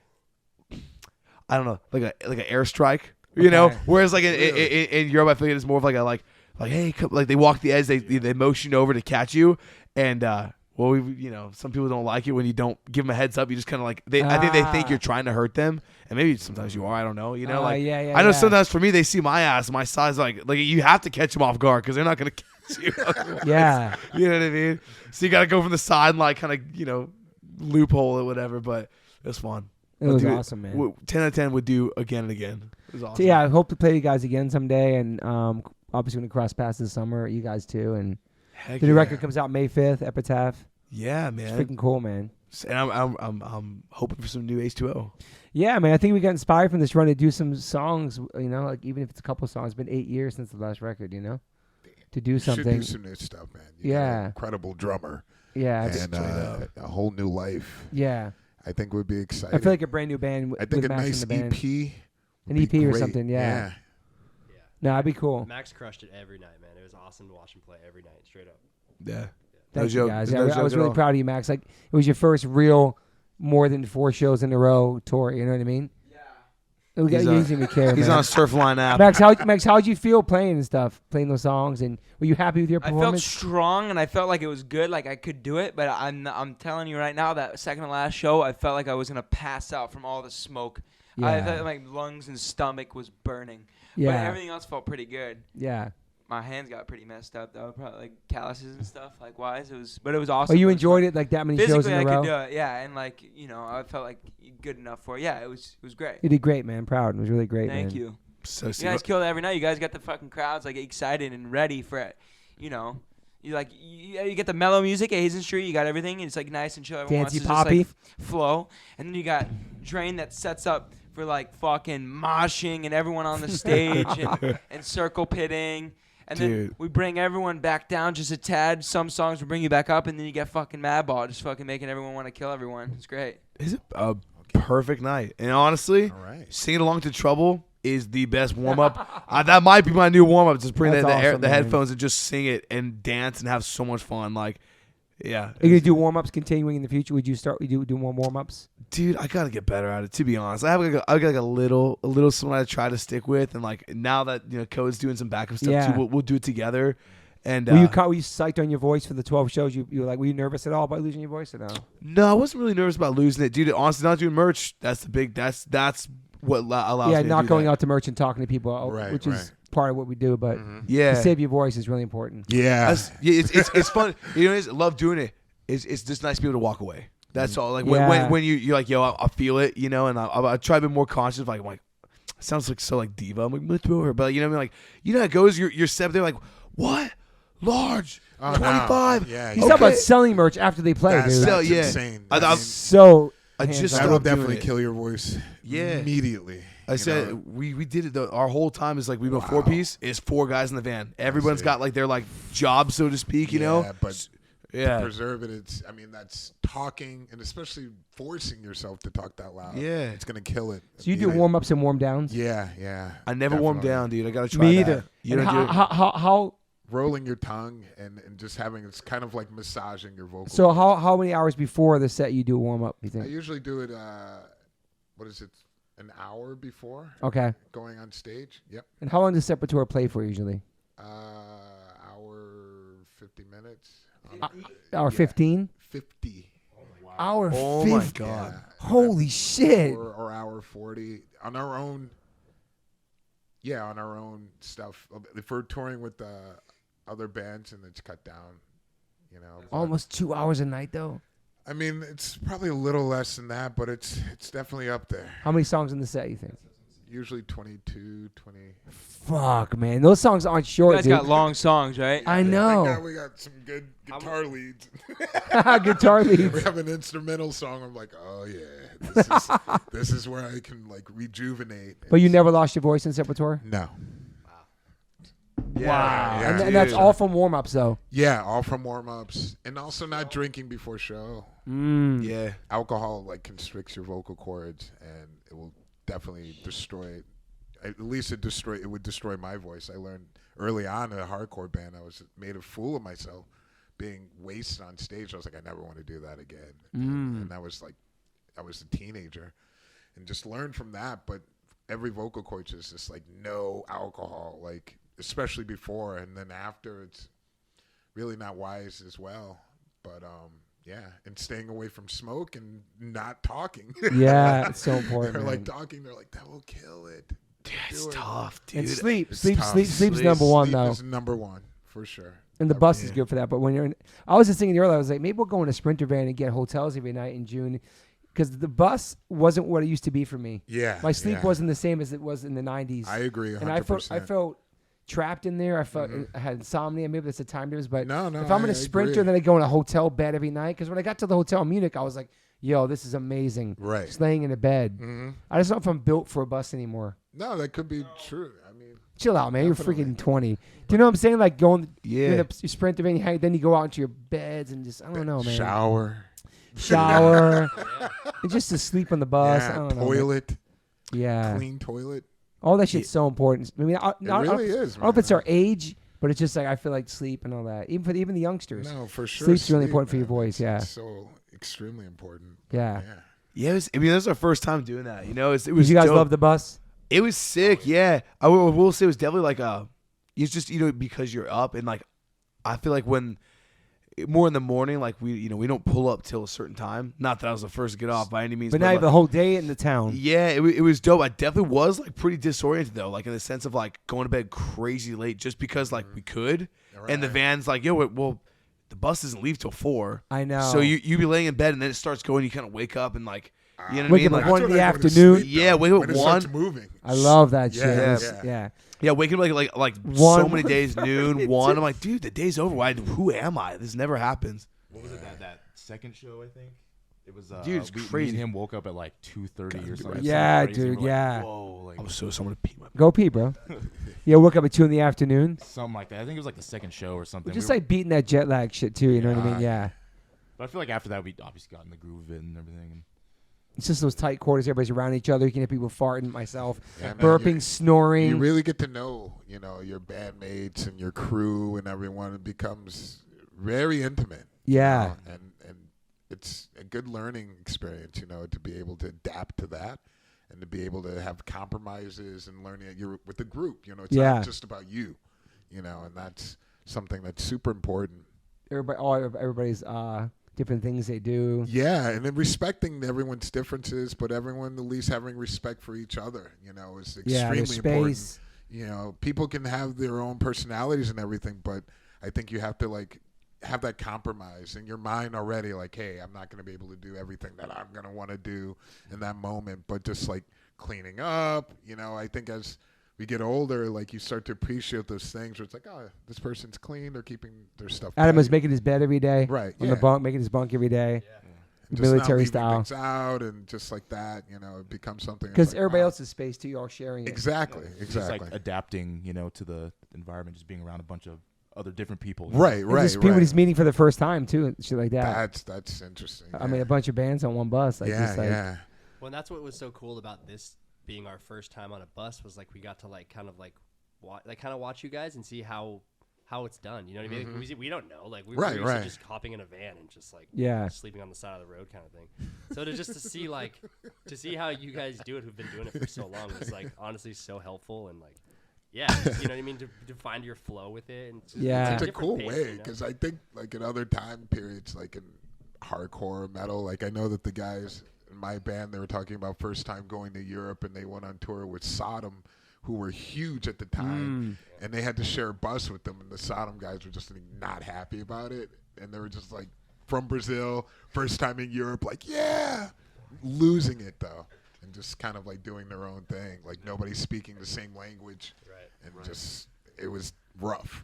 I don't know, like an airstrike, you know. Whereas like in Europe, I feel like it's more of like hey, come, like they walk the edge, they motion over to catch you, and some people don't like it when you don't give them a heads up. You just kind of like I think they think you're trying to hurt them, and maybe sometimes you are. I don't know. You know, I know sometimes for me they see my ass, my size, like you have to catch them off guard because they're not gonna catch you. Yeah. You know what I mean? So you got to go from the side and like kind of loophole or whatever. But it was fun. It was awesome, man. 10 out of 10 would do again and again. It was awesome. So yeah, I hope to play you guys again someday, and obviously going to cross paths this summer. You guys too, and Heck the new yeah. record comes out May 5th. Epitaph. Yeah, It's man. freaking cool, man. And I'm hoping for some new H2O. Yeah, man. I think we got inspired from this run to do some songs. Like even if it's a couple songs. It's been 8 years since the last record. To do You something. should do some new stuff, man. You got an incredible drummer. Yeah. And a whole new life. Yeah. I think would be exciting. I feel like a brand new band. I think with a Max nice in the band. EP. An would EP be or great. something. Yeah. No, that'd be cool. Max crushed it every night, man. It was awesome to watch him play every night, straight up. Yeah. Thank No you joke. guys. No I joke was at really all. proud of you, Max. Like it was your first real more than 4 shows in a row tour. You know what I mean? Yeah. He's You on- usually me care. He's man. on a Surfline app. Max, how'd you feel playing and stuff, playing those songs, and were you happy with your I felt performance? strong and I felt like it was good, like I could do it. But I'm telling you right now, that second to last show, I felt like I was gonna pass out from all the smoke. I Yeah. felt like my lungs and stomach was burning. Yeah. But everything else felt pretty good. Yeah. My hands got pretty messed up though, probably like calluses and stuff. Like wise, it was Oh, awesome. you It was enjoyed fun. it like that many shows Physically, in a I row? could do it, yeah, and like I felt like good enough for it. Yeah, it was great. You did great, man. Proud. It was really great, Thank man. you. So You guys killed it every night. You guys got the fucking crowds like excited and ready for it. You get the mellow music at Hazen Street. You got everything. It's like nice and chill. Everyone wants Dancey to poppy. just like flow. And then you got Drain that sets up for like fucking moshing and everyone on the stage and circle pitting. And then Dude. we bring everyone back down just a tad. Some songs will bring you back up, and then you get fucking Madball, just fucking making everyone want to kill everyone. It's great. It's a perfect night. And honestly, All right. singing along to Trouble is the best warm up. That might be my new warm up. Just bring That's the awesome, man. headphones and just sing it and dance and have so much fun. Like, yeah. Are you gonna do warm ups continuing in the future? Would you do more warm ups? Dude, I gotta get better at it. To be honest, I got like a little something I try to stick with, and like now that Code's doing some backup stuff Yeah. too, we'll do it together. And were you psyched on your voice for the 12 shows? You were like, were you nervous at all about losing your voice or no? No, I wasn't really nervous about losing it, dude. Honestly, not doing merch. That's the big. That's what allows. Yeah, me not to do going that. out to merch and talking to people, Right, which is right. part of what we do. But Yeah, to save your voice is really important. Yeah. it's fun. You know, I love doing it. It's just nice to be able to walk away. That's all. Like when you're like, yo, I feel it, you know, and I try to be more conscious. Of, like, I'm like, it sounds like so like diva. I'm like, let's throw her, but you know what I mean? Like, you know how it goes. You're set there like, what? Large, Oh, no. 25. Yeah. He's yeah. talking about selling merch after they play, That's, dude. that's yeah. insane. So I just that will stopped doing definitely it. kill your voice. Yeah. Immediately. I you said know? we did it. Our whole time is like we've been Wow. 4-piece. It's 4 guys in the van. Everyone's see. got like their like job, so to speak. You know. But Yeah. to preserve it, that's talking and especially forcing yourself to talk that loud. Yeah. It's gonna kill it. So you do warm-ups and warm-downs? Yeah. I never warm Definitely. down, dude. I gotta try Me that. either. You And don't do it? how Rolling your tongue and just having it's kind of like massaging your vocal. so cords. how many hours before the set you do a warm-up, you I think? usually do it. What is it? An hour before Okay. going on stage. Yep. And how long does Sepultura play for usually? Hour 50 minutes. Hour 15? 50. Hour Oh 50? my god. Yeah. Holy shit. Or hour 40 on our own. Yeah, on our own stuff. If we're touring with other bands and it's cut down, you know. but- Almost 2 hours a night, though. I mean, it's probably a little less than that, but it's definitely up there. How many songs in the set, you think? Usually 22, 20. Fuck, man. Those songs aren't You short, guys dude. got long songs, right? I know. Thank God we got some good guitar leads. Guitar we leads. have an instrumental song. I'm like, oh yeah, this is where I can like rejuvenate. But you never lost your voice in Sepultura? No. Yeah. Wow. Yeah, And that's dude. all from warm-ups, though. Yeah, all from warm-ups, and also not drinking before show. Yeah. Alcohol like constricts your vocal cords, and it will definitely destroy. At least it would destroy my voice. I learned early on in a hardcore band. I was made a fool of myself, being wasted on stage. I was like, I never want to do that again. And that was like, I was a teenager, and just learned from that. But every vocal coach is just like no alcohol, like especially before, and then after it's really not wise as well. But yeah, and staying away from smoke and not talking. Yeah, it's so important. They're like man. talking. They're like, that will kill it. It's Do it. tough, dude. And sleep. It's Sleep's tough. number one, Sleep though. is number one for sure. And the bus is good for that. But when you're in, I was just thinking earlier, I was like, maybe we'll go in a Sprinter van and get hotels every night in June. Because the bus wasn't what it used to be for me. Yeah. My sleep yeah. wasn't the same as it was in the 90s. I agree 100%. And I felt trapped in there. I felt I had insomnia. Maybe that's the time difference. But No, if I'm in I a Sprinter, agree. then I go in a hotel bed every night. Because when I got to the hotel in Munich, I was like, yo, this is amazing. Right. Just laying in a bed. Mhm. I just don't know if I'm built for a bus anymore. No, that could be true. I mean, Chill out, man. Definitely. You're freaking 20. Do you know what I'm saying? Like going, Yeah. you're in a Sprinter van, then you go out into your beds and just, I don't know, man. shower. Shower. And just to sleep on the bus. I Yeah, don't know. man. toilet. Yeah. Clean toilet. All that shit's so important. I mean, I don't really know is, I don't know if man. it's our age, but it's just like I feel like sleep and all that. Even for even the youngsters. No, for sure. Sleep's really sleep, important for your man. voice, yeah. It's so extremely important. Yeah. Yeah. Yeah, I mean, that was our first time doing that. You know, it Did was. you guys dope. love the bus? It was sick. Yeah, I will say it was definitely like it's just because you're up and like I feel like when more in the morning, like we don't pull up till a certain time. Not that I was the first to get off by any means, But now you have the whole day in the town. yeah, it was dope. I definitely was like pretty disoriented though, like in the sense of like going to bed crazy late just because like we could, and the Right. van's like, yo, well, the bus doesn't leave till 4. I know. So you be laying in bed and then it starts going. You kind of wake up and like, you know what I Wake mean? up at Like, 1 in That's the when I go to afternoon. sleep, Yeah, though, wake up when at it 1. starts moving. I love that shit. Yeah, Yeah. yeah. Yeah, waking up like One. so many days, noon, 1. I'm like, dude, the day's over. Who am I? This never happens. What was it that second show? I think it was. Dude, it's me crazy. and him woke up at like 2:30 or something. Yeah, Something crazy. dude, We're like, yeah. Whoa, like I was so someone to pee my. Go pee, bro. Yeah, woke up at 2 in the afternoon. something like that. I think it was like the second show or something. Just We were- like beating that jet lag shit too, you know what I mean? Yeah. but I feel like after that we obviously got in the groove of it and everything. And It's just those tight quarters, everybody's around each other. You can hear people farting, myself, Yeah, man, burping, snoring. You really get to know, your bandmates and your crew and everyone. It becomes very intimate. Yeah. And it's a good learning experience, to be able to adapt to that and to be able to have compromises and learning that you're with the group. It's Yeah. not just about you, and something that's super important. Everybody's different things they do. Yeah, and then respecting everyone's differences, but everyone at least having respect for each other, is extremely important. People can have their own personalities and everything, but I think you have to like have that compromise in your mind already, like, hey, I'm not going to be able to do everything that I'm going to want to do in that moment, but just like cleaning up, I think as we get older, like you start to appreciate those things where it's like, oh, this person's clean, they're keeping their stuff. Adam was making his bed every day, right? On the bunk, making his bunk every day, just military not style. things out and just like that, it becomes something. Because like, everybody wow. else's space too, you're all sharing it. Exactly. Just like adapting, to the environment, just being around a bunch of other different people. Right. People just meeting for the first time too, and shit like that. That's interesting. I mean, a bunch of bands on one bus. Like, yeah. Well, that's what was so cool about this being our first time on a bus was like we got to like kind of watch you guys and see how it's done. You know what I mean? Mm-hmm. Like, we don't know. Like we Right, were used right. to just hopping in a van and just like sleeping on the side of the road kind of thing. So to see how you guys do it, who've been doing it for so long, was like honestly so helpful and like. Yeah, just, you know what I mean? To find your flow with it. And it's a cool way because I think like in other time periods, like in hardcore metal, like I know that the guys in my band, they were talking about first time going to Europe and they went on tour with Sodom, who were huge at the time, and they had to share a bus with them, and the Sodom guys were just not happy about it, and they were just like from Brazil, first time in Europe, like losing it though. And just kind of like doing their own thing, like nobody's speaking the same language, and just it was rough.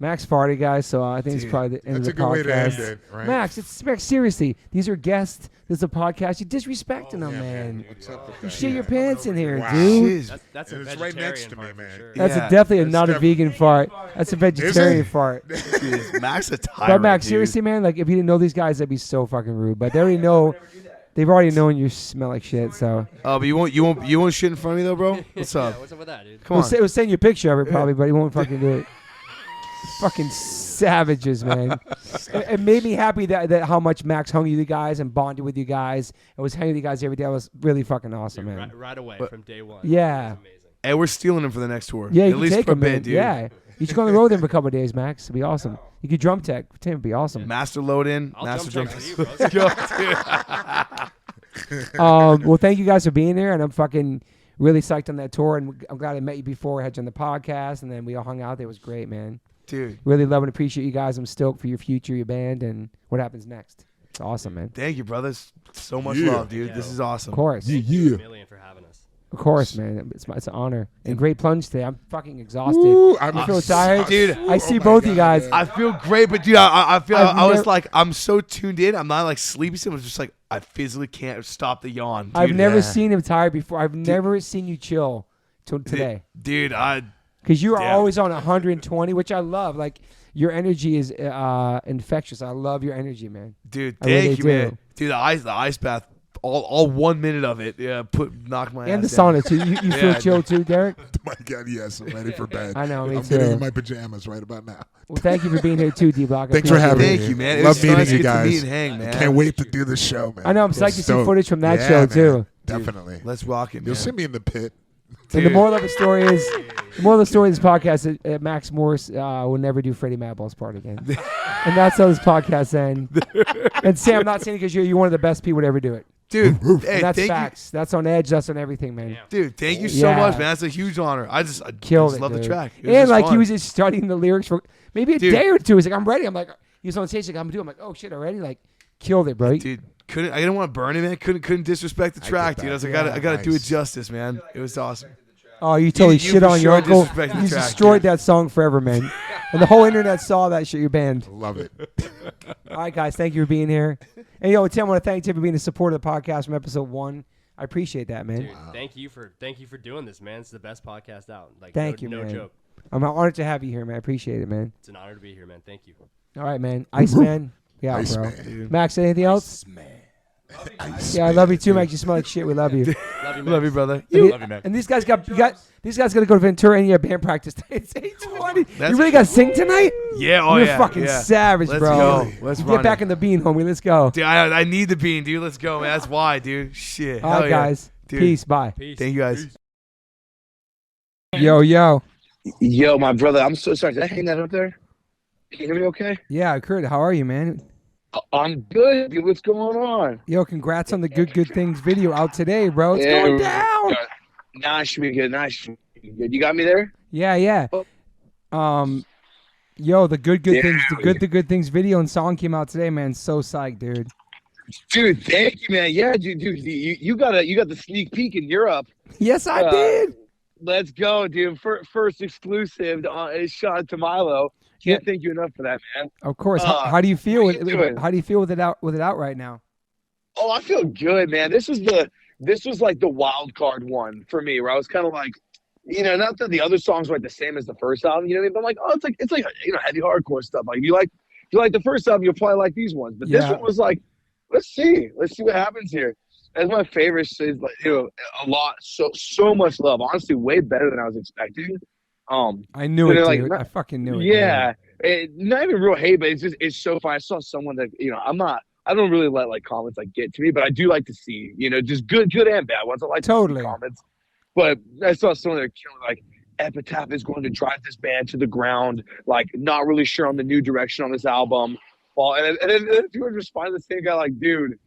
Max farted, guys, so I think it's probably the end of the podcast. That's a good way to end it, right? Max, seriously, these are guests. This is a podcast. You're disrespecting them, man. What's up with You that? shit your pants in here, Wow. dude. That's And a it's right next vegetarian to me, fart for man. sure. That's Yeah, definitely it's not a vegan fart. That's a vegetarian fart. Dude, Max a tyrant, But Max, dude. seriously, man, like if you didn't know these guys, that'd be so fucking rude. But they already know. They've already known you smell like shit. So Oh, but you won't shit in front of me though, bro? What's up? What's up with that, dude? Come on. we'll send you a picture of it probably, but he won't fucking do it. Fucking savages, man. It made me happy that how much Max hung you guys and bonded with you guys and was hanging with you guys every day. That was really fucking awesome, Dude, man. right away from day one. Yeah. It was amazing. Hey, we're stealing him for the next tour. Yeah, you At can least take for a him, bit, man. dude. Yeah. You should go on the road with him for a couple of days, Max. It'd be awesome. You could drum tech. Tim, it'd be awesome. Master load in. I'll Master jump drum. check for you, bro. Let's go, dude. Well, thank you guys for being here, and I'm fucking really psyched on that tour, and I'm glad I met you before I had you on the podcast, and then we all hung out there. It was great, man. Dude. Really love and appreciate you guys. I'm stoked for your future, your band, and what happens next. It's awesome, man. Thank you, brothers. So much Yeah. love, dude. Yeah. This is awesome. Of course. Thank you a million for having us. Of course, man. It's an honor. And great plunge today. I'm fucking exhausted. Ooh, I feel tired. Dude, I see my both you God, guys. man. I feel great, but dude, I feel I've I was never- like, I'm so tuned in. I'm not like sleepy. So I'm just like, I physically can't stop the yawn. Dude. I've never Yeah. seen him tired before. I've never seen you chill till today. Dude, Because you are Yeah. always on 120, which I love. Like, your energy is infectious. I love your energy, man. dude, I really thank you, do. man. Dude, the ice bath, all 1 minute of it, knocked my And the ass down. sauna, too. You feel Yeah. chill, too, Derek? My God, yes, I'm ready for bed. I know, me I'm too. getting in my pajamas right about now. Well, thank you for being here, too, D-Block. I Thanks for appreciate having it. me. Thank you, man. It Love was meeting fun to you get to guys. meet and hang, man. Can't wait to do this show, man. I know. I'm psyched to see Stoked. footage from that Yeah, show, man. too. Definitely. Let's rock it, man. You'll see me in the pit. And the moral of the story is, the moral of the story of this podcast is Max Morse will never do Freddie Madball's part again. And that's how this podcast ends. And Sam, I'm not saying it because you're one of the best people to ever do it. Dude, hey, And that's thank facts. That's on Edge. That's on everything, man. Yeah. you. Dude, thank you so Yeah. much, man. That's a huge honor. I just Killed it, love dude. the track. It was And just like fun. he was just studying the lyrics for maybe a Dude. day or two. He's like, I'm ready. I'm like, he was on stage like, I'm doing. I'm like, oh shit, already? Like, killed it, bro. Dude, I didn't want to burn it, man. Couldn't disrespect the I track, get dude. I was that. like, I gotta do it Nice. justice, man. It was awesome. Oh, you totally you shit for on your sure uncle. disrespected the You track, destroyed dude. that song forever, man. And the whole internet saw that shit. Your band. Love it. All right, guys. Thank you for being here. And yo, Tim, I want to thank Tim for being a supporter of the podcast from episode 1. I appreciate that, man. Dude, thank you for doing this, man. It's the best podcast out. Like, Thank you, no man. joke. I'm honored to have you here, man. I appreciate it, man. It's an honor to be here, man. Thank you. All right, man. Iceman. Yeah, bro. Iceman. Max, anything else? Yeah, I love you too, Max. You smell like shit. We love you. Love you, man. Love you, brother. And, he- Love you, man. and these guys got to go to Ventura and you have band practice. It's 8:20. That's You really got to sing tonight? Yeah, oh You're yeah. fucking yeah. savage, Let's bro. go. Let's You run get back it. in the bean, homie. Let's go. Dude, I need the bean, dude. Let's go, man. That's why, dude. Shit. All Hell right, yeah. guys. Dude. Peace. Bye. Peace. Thank you, guys. Yo. Yo, my brother, I'm so sorry. Did I hang that up there? Can you hear me okay? Yeah, Kurt, how are you, man? I'm good, dude. What's going on? Yo, congrats on the Good Things video out today, bro. It's going down. Nice to be good. Nice to be good. You got me there? Yeah. Yo, the Good Things, the Good Things video and song came out today, man. So psyched, dude. Dude, thank you, man. Yeah, dude, you got the sneak peek in Europe. Yes, I did. Let's go, dude. First exclusive is shot to Milo. Can't thank you enough for that, man. Of course. How do you feel with it out right now? Oh, I feel good, man. This was like the wild card one for me, where I was kind of like, not that the other songs were the same as the first album, you know what I mean? But I'm like, oh, it's like heavy hardcore stuff. Like if you like the first album, you'll probably like these ones. But this one was like, let's see what happens here. That's my favorite. Is like, a lot, so much love. Honestly, way better than I was expecting. I knew it, dude. I fucking knew it. Yeah, not even real hate, but it's so fun. I saw someone that I don't really let like comments like get to me, but I do like to see just good and bad ones. I like to see comments, but I saw someone that killing like Epitaph is going to drive this band to the ground. Like not really sure on the new direction on this album. Well, and then people respond to the same guy like, dude,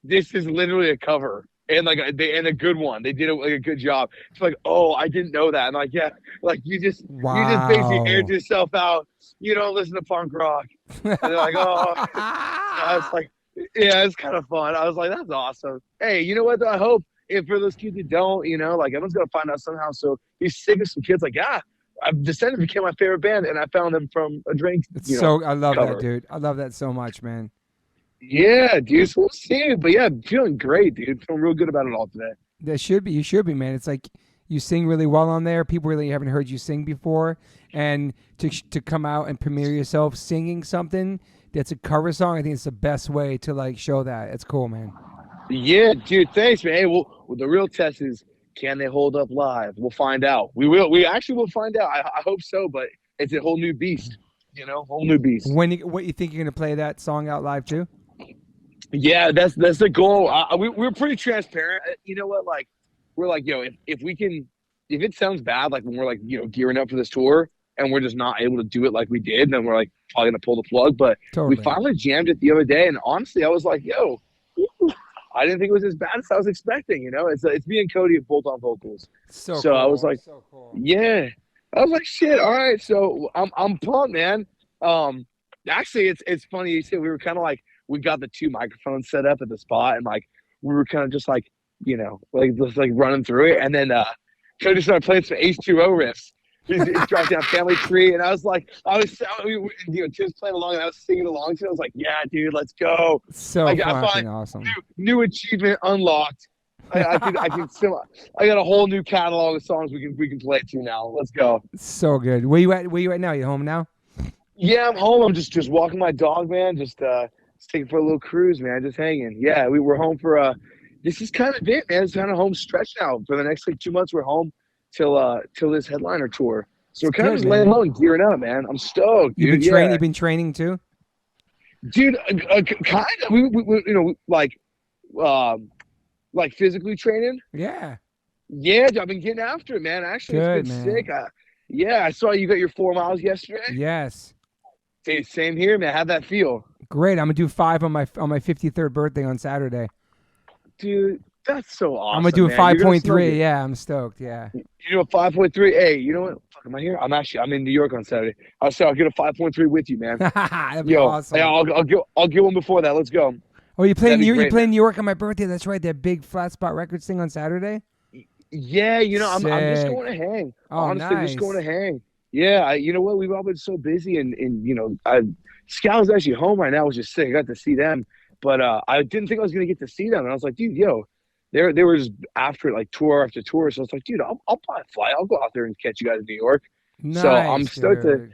this is literally a cover. And like and a good one. They did a good job. It's like, oh, I didn't know that. And like, yeah, like you just basically aired yourself out. You don't listen to punk rock. And they're like, oh, I was like, yeah, it's kind of fun. I was like, that's awesome. Hey, you know what? Though? I hope if for those kids that don't, like everyone's gonna find out somehow. So he's sick of some kids. Like, yeah, Descendants became my favorite band, and I found them from a Drink. I love that, dude. I love that so much, man. Yeah, dude. So we'll see. But yeah, feeling great, dude. Feeling real good about it all today. You should be, man. It's like you sing really well on there. People really haven't heard you sing before, and to come out and premiere yourself singing something that's a cover song, I think it's the best way to like show that. It's cool, man. Yeah, dude. Thanks, man. Hey, well, the real test is, can they hold up live? We'll find out. We will. We actually will find out. I hope so, but it's a whole new beast. Whole new beast. What you think you're gonna play that song out live too? Yeah, that's the goal. We're pretty transparent. You know what? Like, we're like, if it sounds bad, like when we're like, gearing up for this tour and we're just not able to do it like we did, then we're like probably gonna pull the plug. But we finally jammed it the other day, and honestly, I was like, I didn't think it was as bad as I was expecting. It's me and Cody at both on vocals. So cool. I was like, yeah. I was like, shit. All right. So I'm pumped, man. Actually, it's funny you said we were kind of like. We got the two microphones set up at the spot, and like we were kind of just like, just like running through it. And then Cody started playing some H2O riffs. He's dropped down Family Tree, and I was just playing along, and I was singing along to it. I was like, yeah, dude, let's go. So fucking awesome. New achievement unlocked. I got a whole new catalog of songs we can play to now. Let's go. So good. Where you at now? You home now? Yeah, I'm home. I'm just walking my dog, man. Just taking for a little cruise, man. Just hanging. Yeah, we were home for this is kind of it, man. It's kind of home stretch now. For the next 2 months, we're home till this headliner tour. So we're kind of just laying low and gearing up, man. I'm stoked. You've been training too, dude. Kind of. We like physically training. Yeah. Yeah, I've been getting after it, man. Actually, it's been sick. I saw you got your 4 miles yesterday. Yes. Hey, same here, man. How'd that feel? Great. I'm gonna do 5 on my 53rd birthday on Saturday. Dude, that's so awesome. I'm gonna do a 5.3. Yeah, I'm stoked. Yeah. You do a 5.3. Hey, you know what? Fuck, am I here? I'm in New York on Saturday. I'll get a 5.3 with you, man. That'd be awesome. Yeah, I'll get one before that. Let's go. Oh, you playing New York on my birthday? That's right. That big Flat Spot Records thing on Saturday. Yeah, I'm just going to hang. Oh, honestly, nice. Just going to hang. Yeah, you know what? We've all been so busy, and Scal's actually home right now, which is sick. I got to see them, but I didn't think I was gonna get to see them. And I was like, dude, they were just after like tour after tour. So I was like, dude, I'll probably fly. I'll go out there and catch you guys in New York. Nice, so I'm stoked dude.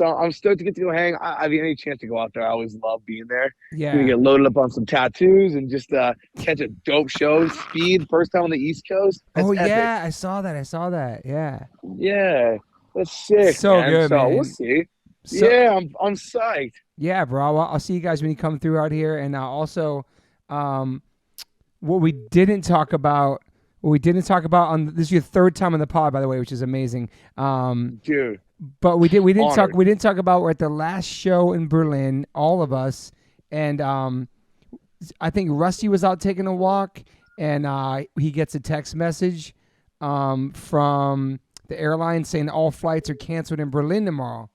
I'm stoked to get to go hang. I mean, any chance to go out there, I always love being there. Yeah, gonna get loaded up on some tattoos and just catch a dope show. Speed, first time on the East Coast. That's epic. Yeah, I saw that. Yeah, that's sick. So man. good, so man. We'll see. Yeah, I'm psyched. Yeah, bro. I'll see you guys when you come through out here. And also, what we didn't talk about what we didn't talk about on this is your third time on the pod, by the way, which is amazing. Dude. But we didn't Honored. talk about we're at the last show in Berlin, all of us, and I think Rusty was out taking a walk, and he gets a text message from the airline saying all flights are canceled in Berlin tomorrow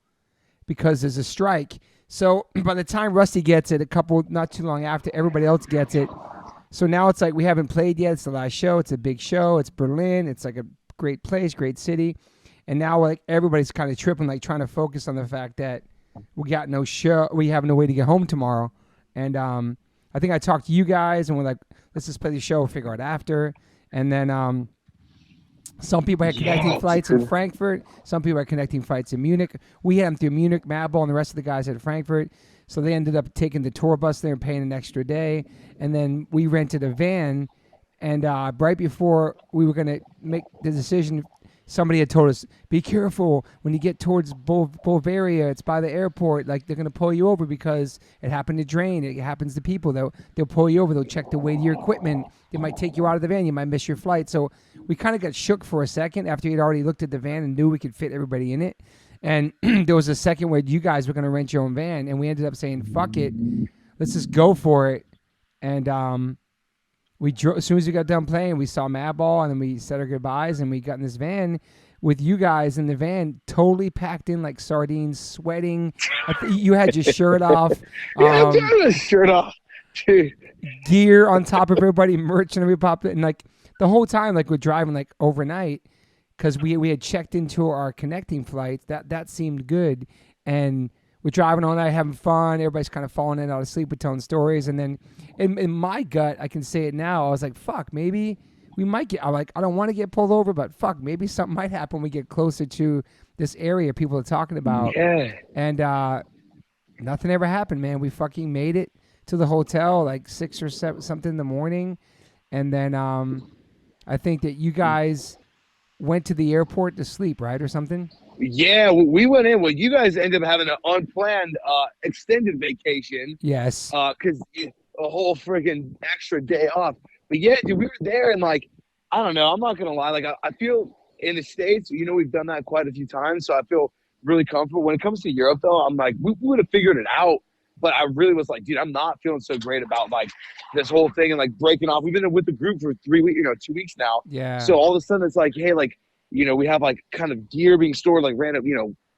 because there's a strike. So by the time Rusty gets it, not too long after, everybody else gets it. So now it's like we haven't played yet. It's the last show. It's a big show. It's Berlin. It's like a great place, great city. And now like everybody's kind of tripping, like trying to focus on the fact that we got no show. We have no way to get home tomorrow. And I think I talked to you guys, and we're like, let's just play the show, figure out after. And then some people had connecting flights in Frankfurt. Some people had connecting flights in Munich. We had them through Munich, Madball, and the rest of the guys had Frankfurt. So they ended up taking the tour bus there and paying an extra day. And then we rented a van. And right before we were going to make the decision, somebody had told us, be careful when you get towards Bavaria. It's by the airport. Like, they're going to pull you over because it happened to Drain. It happens to people. They'll pull you over. They'll check the weight of your equipment. They might take you out of the van. You might miss your flight. So we kind of got shook for a second after we'd already looked at the van and knew we could fit everybody in it. And there was a second where you guys were going to rent your own van. And we ended up saying, fuck it. Let's just go for it. And we drove, as soon as we got done playing, we saw Madball, and then we said our goodbyes, and we got in this van with you guys in the van, totally packed in like sardines, sweating. You had your shirt off. Yeah, dude, his shirt off. Dude. Gear on top of everybody, merch and everybody popped it. And like the whole time, like we're driving like overnight because we had checked into our connecting flights. That seemed good. And we're driving all night, having fun. Everybody's kind of falling in out of sleep with telling stories. And then in my gut, I can say it now, I was like, fuck, maybe we might get, I don't want to get pulled over, but fuck, maybe something might happen when we get closer to this area people are talking about. Yeah. And nothing ever happened, man. We fucking made it to the hotel like 6 or 7 something in the morning. And then I think that you guys went to the airport to sleep, right, or something? Yeah, we went in. Well, you guys ended up having an unplanned extended vacation. Yes. Because a whole friggin' extra day off. But yeah, dude, we were there, and like, I don't know. I'm not gonna lie. Like, I feel in the States, we've done that quite a few times, so I feel really comfortable. When it comes to Europe, though, I'm like, we would have figured it out. But I really was like, dude, I'm not feeling so great about like this whole thing and like breaking off. We've been with the group for 3 weeks, 2 weeks now. Yeah. So all of a sudden it's like, hey, like, we have like kind of gear being stored, like random,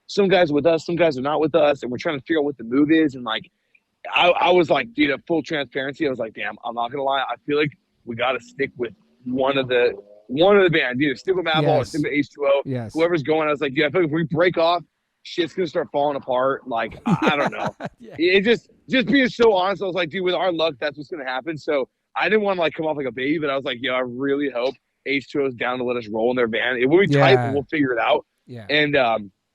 some guys are with us, some guys are not with us, and we're trying to figure out what the move is. And like, I was like, dude, at full transparency, I was like, damn, I'm not gonna lie, I feel like we got to stick with one of the bands, either stick with Madball or stick with H2O. Yes. Whoever's going, I was like, dude, I feel like if we break off, shit's gonna start falling apart. Like, I don't know. Yeah. It just being so honest, I was like, dude, with our luck, that's what's gonna happen. So I didn't want to like come off like a baby, but I was like, I really hope H2O is down to let us roll in their van. It will be tight, but we'll figure it out. Yeah. And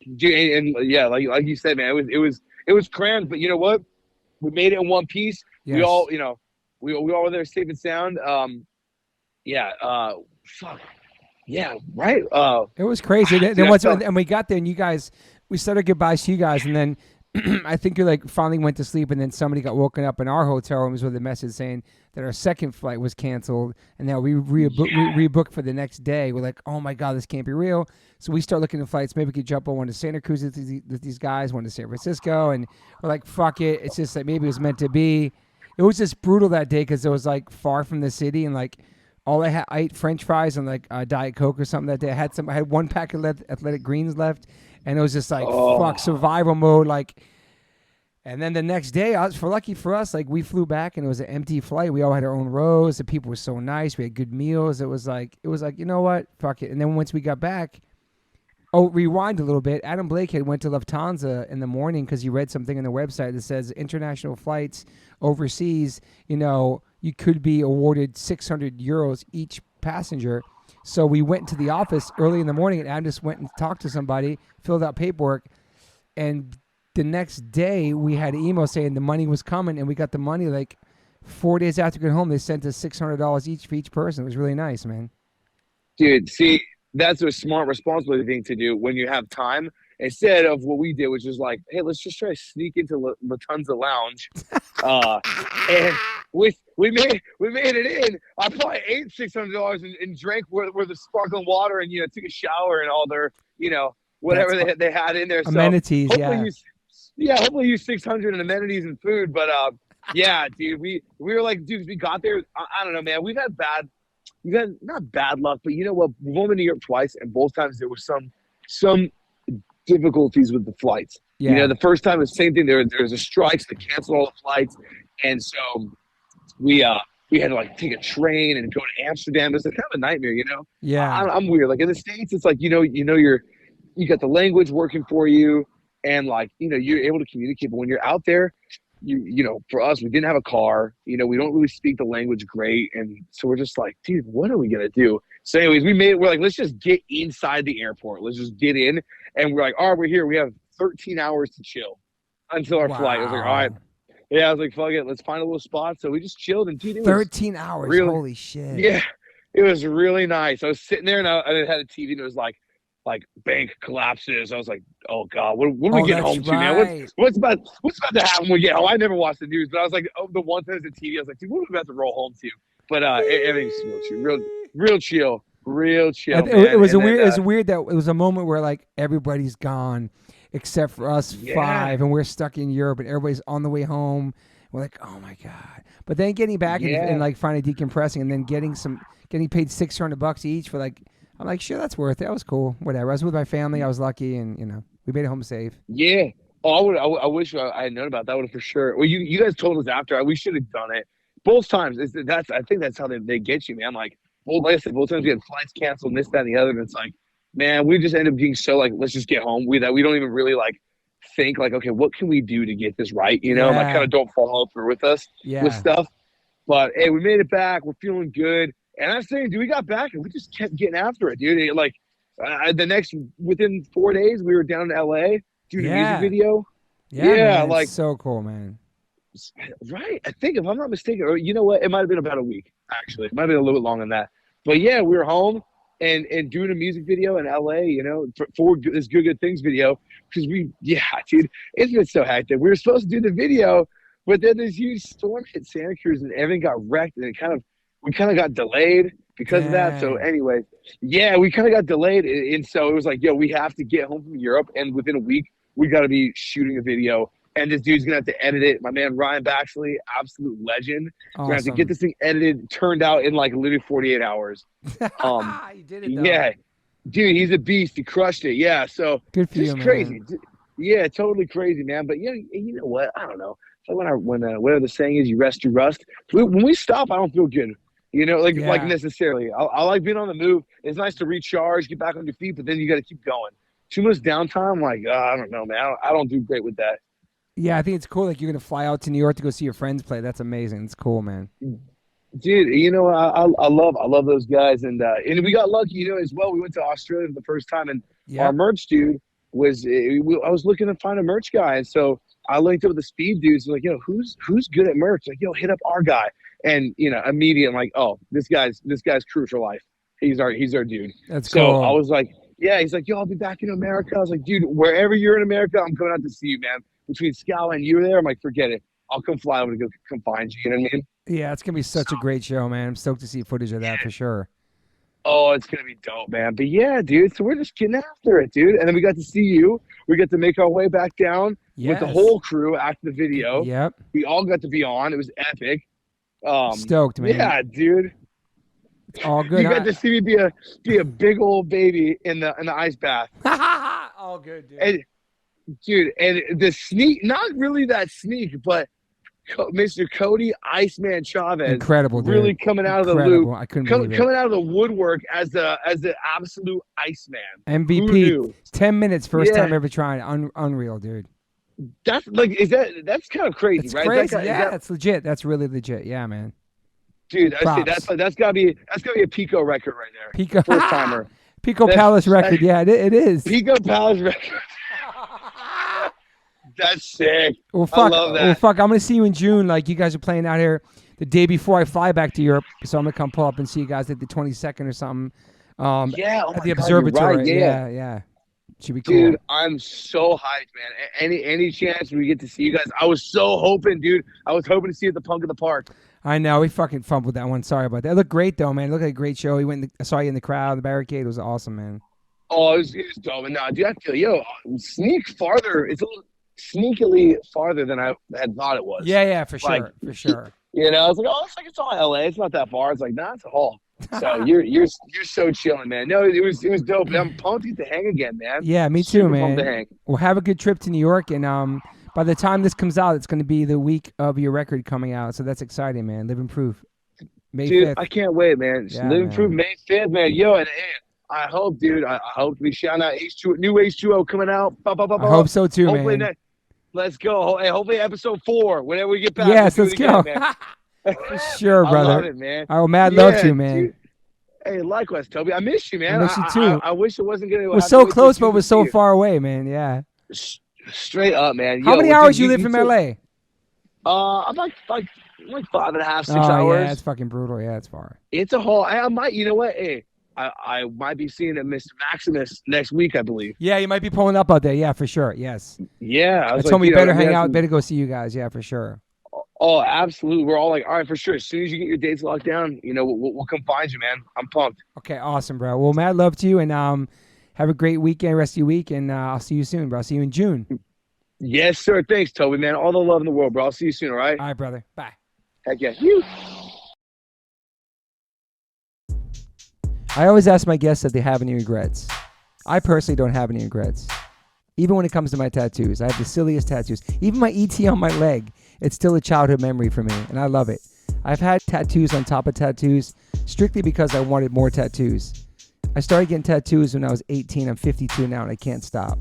yeah, like you said, man, it was crammed, but you know what? We made it in one piece. Yes. We all, we all were there safe and sound. Fuck. Yeah, right. It was crazy. And we got there, and you guys, we said our goodbyes to you guys, and then I think you like finally went to sleep, and then somebody got woken up in our hotel rooms with a message saying that our second flight was canceled, and now we rebooked for the next day. We're like, oh my god, this can't be real. So we start looking at flights. Maybe we could jump on one to Santa Cruz with these guys, one to San Francisco, and we're like, fuck it. It's just like maybe it was meant to be. It was just brutal that day because it was like far from the city, and like I ate French fries and like Diet Coke or something that day. I had one pack of athletic greens left, and it was just like fuck, survival mode. Like, and then the next day, lucky for us, like we flew back and it was an empty flight. We all had our own rows. The people were so nice. We had good meals. It was like you know what, fuck it. And then once we got back, rewind a little bit. Adam Blake had went to Lufthansa in the morning because he read something on the website that says international flights overseas, you could be awarded 600 euros each passenger. So we went to the office early in the morning, and Adam just went and talked to somebody, filled out paperwork, and the next day we had an email saying the money was coming, and we got the money like 4 days after we got home. They sent us $600 each for each person. It was really nice, man. Dude, see, that's a smart, responsible thing to do when you have time. instead of what we did, which is like, hey, let's just try to sneak into Lufthansa Lounge, and we made it in. I probably ate $600 and drank where the sparkling water and took a shower and all their whatever they had in there. Amenities, so hopefully use 600 in amenities and food. But yeah, dude, we were like, dude, we got there. I don't know, man. We've had not bad luck, but you know what? We've only been to Europe twice, and both times there was some difficulties with the flights. Yeah. The first time was the same thing. There was a strike, so they canceled all the flights, and so we had to like take a train and go to Amsterdam. It was kind of a nightmare, Yeah. I'm weird. Like in the States, it's like you got the language working for you, and like you're able to communicate. But when you're out there, for us, we didn't have a car. We don't really speak the language great, and so we're just like, dude, what are we gonna do? So, anyways, we're like, let's just get inside the airport. Let's just get in, and we're like, all right, we're here. We have 13 hours to chill until our flight. I was like, all right. Yeah, I was like, fuck it, let's find a little spot. So we just chilled, and dude, 13 hours. Really, holy shit. Yeah, it was really nice. I was sitting there, and I had a TV, and it was like bank collapses. I was like, oh god, what do we get home to, man? What's about to happen when we get home? I never watched the news, but I was like, the one time the TV, I was like, dude, what are we about to roll home to? But everything's real chill. It was weird that it was a moment where like everybody's gone except for us five, and we're stuck in Europe, and everybody's on the way home. We're like, oh my god! But then getting back and like finally decompressing, and then getting paid $600 each for like. I'm like, sure, that's worth it. That was cool. Whatever. I was with my family. I was lucky, and we made it home safe. Yeah. Oh, I wish I had known about that one for sure. Well, you guys told us after. We should have done it both times. I think that's how they get you, man. Like, like I said, both times we had flights canceled, and this, that, and the other. And it's like, man, we just end up being so like, let's just get home. We don't even really like think like, okay, what can we do to get this right? Like kind of don't follow through with us with stuff. But hey, we made it back. We're feeling good. And I'm saying, dude, we got back and we just kept getting after it, dude. Like, within 4 days, we were down in LA doing a music video. Yeah, like so cool, man. Right, I think if I'm not mistaken, or you know what, it might have been about a week. Actually, it might have been a little bit longer than that. But yeah, we were home and doing a music video in LA. For this Good Things video because dude, it's been so hectic. We were supposed to do the video, but then this huge storm hit Santa Cruz and everything got wrecked, and we kind of got delayed because of that. So anyway, we kind of got delayed. And so it was like, we have to get home from Europe. And within a week, we got to be shooting a video. And this dude's going to have to edit it. My man, Ryan Baxley, absolute legend. Awesome. We're going to have to get this thing edited, turned out in like literally 48 hours. You did it, though. Yeah. Dude, he's a beast. He crushed it. Yeah. So good for you, man. Crazy. Yeah, totally crazy, man. But you know what? I don't know. So when whatever the saying is, you rest, you rust. When we stop, I don't feel good. Like necessarily. I like being on the move. It's nice to recharge, get back on your feet, but then you got to keep going. Too much downtime, like, I don't know, man. I don't do great with that. Yeah, I think it's cool. Like, you're going to fly out to New York to go see your friends play. That's amazing. It's cool, man. Dude, I love those guys. And we got lucky, as well. We went to Australia for the first time, and our merch dude I was looking to find a merch guy. And so I linked up with the speed dudes. Like, who's good at merch? Like, hit up our guy. And immediately I'm like, oh, this guy's crew for life. He's our dude. That's so cool. I was like, yeah. He's like, I'll be back in America. I was like, dude, wherever you're in America, I'm coming out to see you, man. Between Scala and you there, I'm like, forget it. I'll come fly over to come find you. You know what I mean? Yeah, it's gonna be such a great show, man. I'm stoked to see footage of that for sure. Oh, it's gonna be dope, man. But yeah, dude. So we're just getting after it, dude. And then we got to see you. We got to make our way back down with the whole crew after the video. Yep. We all got to be on. It was epic. Stoked, man. Yeah, dude. It's all good. You got to see me be a big old baby in the ice bath. All good, dude. And the sneak, not really that sneak, but Mr. Cody Iceman Chavez, incredible, dude. Really coming out of the loop. I couldn't believe it. Coming out of the woodwork as the absolute Iceman. MVP. 10 minutes, first time ever trying. Unreal, dude. That's like, that's kind of crazy, right? Crazy. That's legit. That's really legit. Yeah, man. Dude, I say that's gotta be a Pico record right there. Pico first timer. Pico Palace record. Yeah, it is. Pico Palace record. That's sick. Well, fuck. I love that. Well, fuck. I'm gonna see you in June. Like, you guys are playing out here the day before I fly back to Europe, so I'm gonna come pull up and see you guys at the 22nd or something. At the observatory. Right, yeah. Should be cool. Dude, I'm so hyped, man. Any chance we get to see you guys? I was so hoping, dude. I was hoping to see you at the Punk in the Park. I know. We fucking fumbled that one. Sorry about that. It looked great, though, man. It looked like a great show. I saw you in the crowd. The barricade was awesome, man. Oh, it was dope. No, dude, I feel, sneak farther. It's a little sneakily farther than I had thought it was. Yeah, for Like, sure. For sure. I was like, oh, it's all LA. It's not that far. It's like, nah, it's a haul. So you're so chilling, man. No, it was dope. I'm pumped to get to hang again, man. Yeah, me too, Super man. pumped to hang. Well, have a good trip to New York, and by the time this comes out, it's going to be the week of your record coming out. So that's exciting, man. Living Proof, May 5th. I can't wait, man. Yeah, Living man. Proof, May 5th, man. Yo, and I hope, dude. I hope we shout out new H2O coming out. I hope so too, Hopefully man. Let's go. Hey, hopefully episode 4, whenever we get back. Yes, we'll let's do it go. again, man. For sure, brother. I love it, man. Oh, mad love to you, man. Dude. Hey, likewise, Toby. I miss you, man. I miss you too. I wish it wasn't gonna. We're so close, but we're so far away, man. Yeah. Straight up, man. How many hours you live from LA? I'm like 5.5, 6 Oh, hours. yeah, it's fucking brutal. Yeah, it's far. It's a haul. I might. You know what? Hey, I might be seeing a Mr. Maximus next week, I believe. Yeah, you might be pulling up out there. Yeah, for sure. Yes. Yeah. I told me better hang out, better go see you guys. Yeah, for sure. Oh, absolutely. We're all like, all right, for sure. As soon as you get your dates locked down, we'll come find you, man. I'm pumped. Okay, awesome, bro. Well, mad love to you, and have a great weekend, rest of your week, and I'll see you soon, bro. I'll see you in June. Yes, sir. Thanks, Toby, man. All the love in the world, bro. I'll see you soon, all right? All right, brother. Bye. Heck yeah. I always ask my guests if they have any regrets. I personally don't have any regrets. Even when it comes to my tattoos, I have the silliest tattoos. Even my ET on my leg, it's still a childhood memory for me, and I love it. I've had tattoos on top of tattoos strictly because I wanted more tattoos. I started getting tattoos when I was 18. I'm 52 now, and I can't stop.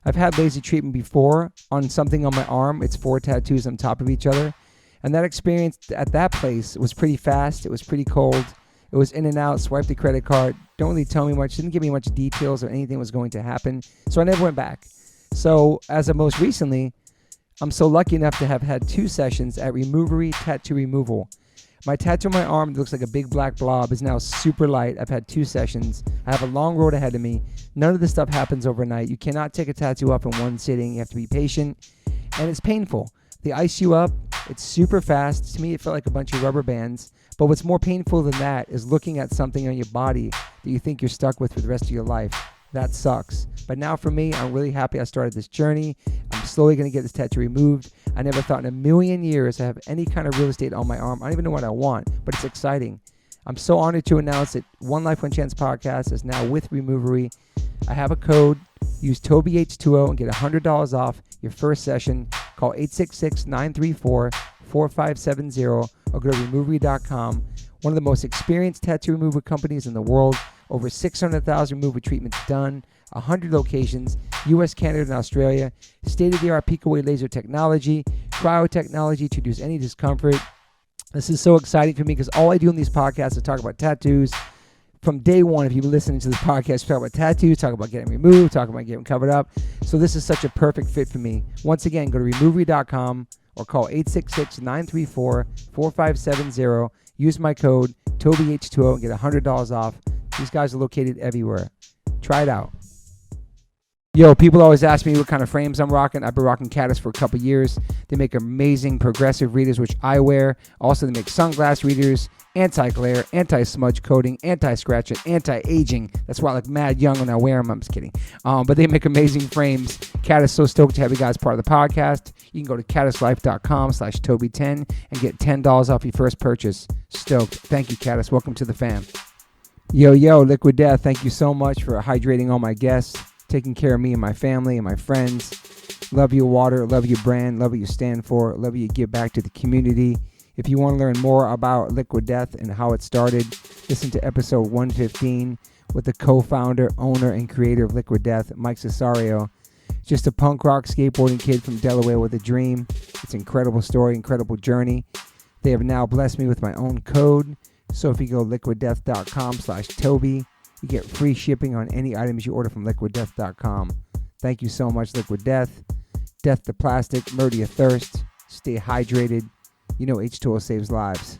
I've had laser treatment before on something on my arm. It's 4 tattoos on top of each other. And that experience at that place was pretty fast. It was pretty cold. It was in and out, swipe the credit card. Don't really tell me much. Didn't give me much details or anything was going to happen. So I never went back. So as of most recently, I'm so lucky enough to have had 2 sessions at Removery Tattoo Removal. My tattoo on my arm that looks like a big black blob is now super light. I've had 2 sessions. I have a long road ahead of me. None of this stuff happens overnight. You cannot take a tattoo up in one sitting. You have to be patient. And it's painful. They ice you up. It's super fast. To me, it felt like a bunch of rubber bands. But what's more painful than that is looking at something on your body that you think you're stuck with for the rest of your life. That sucks. But now for me, I'm really happy I started this journey. I'm slowly going to get this tattoo removed. I never thought in a million years to have any kind of real estate on my arm. I don't even know what I want, but it's exciting. I'm so honored to announce that One Life One Chance podcast is now with Removery. I have a code. Use TobyH20 and get $100 off your first session. Call 866-934-4570 or go to Removery.com. One of the most experienced tattoo removal companies in the world. Over 600,000 removal treatments done. 100 locations. U.S., Canada, and Australia. State-of-the-art peak-away laser technology. Cryotechnology to reduce any discomfort. This is so exciting for me because all I do in these podcasts is talk about tattoos. From day one, if you've been listening to this podcast, we talk about tattoos, talk about getting removed, talk about getting covered up. So this is such a perfect fit for me. Once again, go to Removery.com or call 866-934-4570. Use my code TobyH20 and get $100 off. These guys are located everywhere. Try it out. Yo, people always ask me what kind of frames I'm rocking. I've been rocking Caddis for a couple years. They make amazing progressive readers, which I wear. Also, they make sunglass readers, anti-glare, anti-smudge coating, anti-scratch, and anti-aging. That's why I look mad young when I wear them. I'm just kidding. But they make amazing frames. Caddis, so stoked to have you guys part of the podcast. You can go to caddislife.com/Toby10 and get $10 off your first purchase. Stoked. Thank you, Caddis. Welcome to the fam. Yo, Liquid Death, thank you so much for hydrating all my guests, taking care of me and my family and my friends. Love your water, love your brand, love what you stand for, love what you give back to the community. If you want to learn more about Liquid Death and how it started, listen to episode 115 with the co-founder, owner, and creator of Liquid Death, Mike Cesario. Just a punk rock skateboarding kid from Delaware with a dream. It's an incredible story, incredible journey. They have now blessed me with my own code. So if you go liquiddeath.com/Toby, you get free shipping on any items you order from liquiddeath.com. Thank you so much, Liquid Death. Death to plastic, murder your thirst. Stay hydrated. You know H2O saves lives.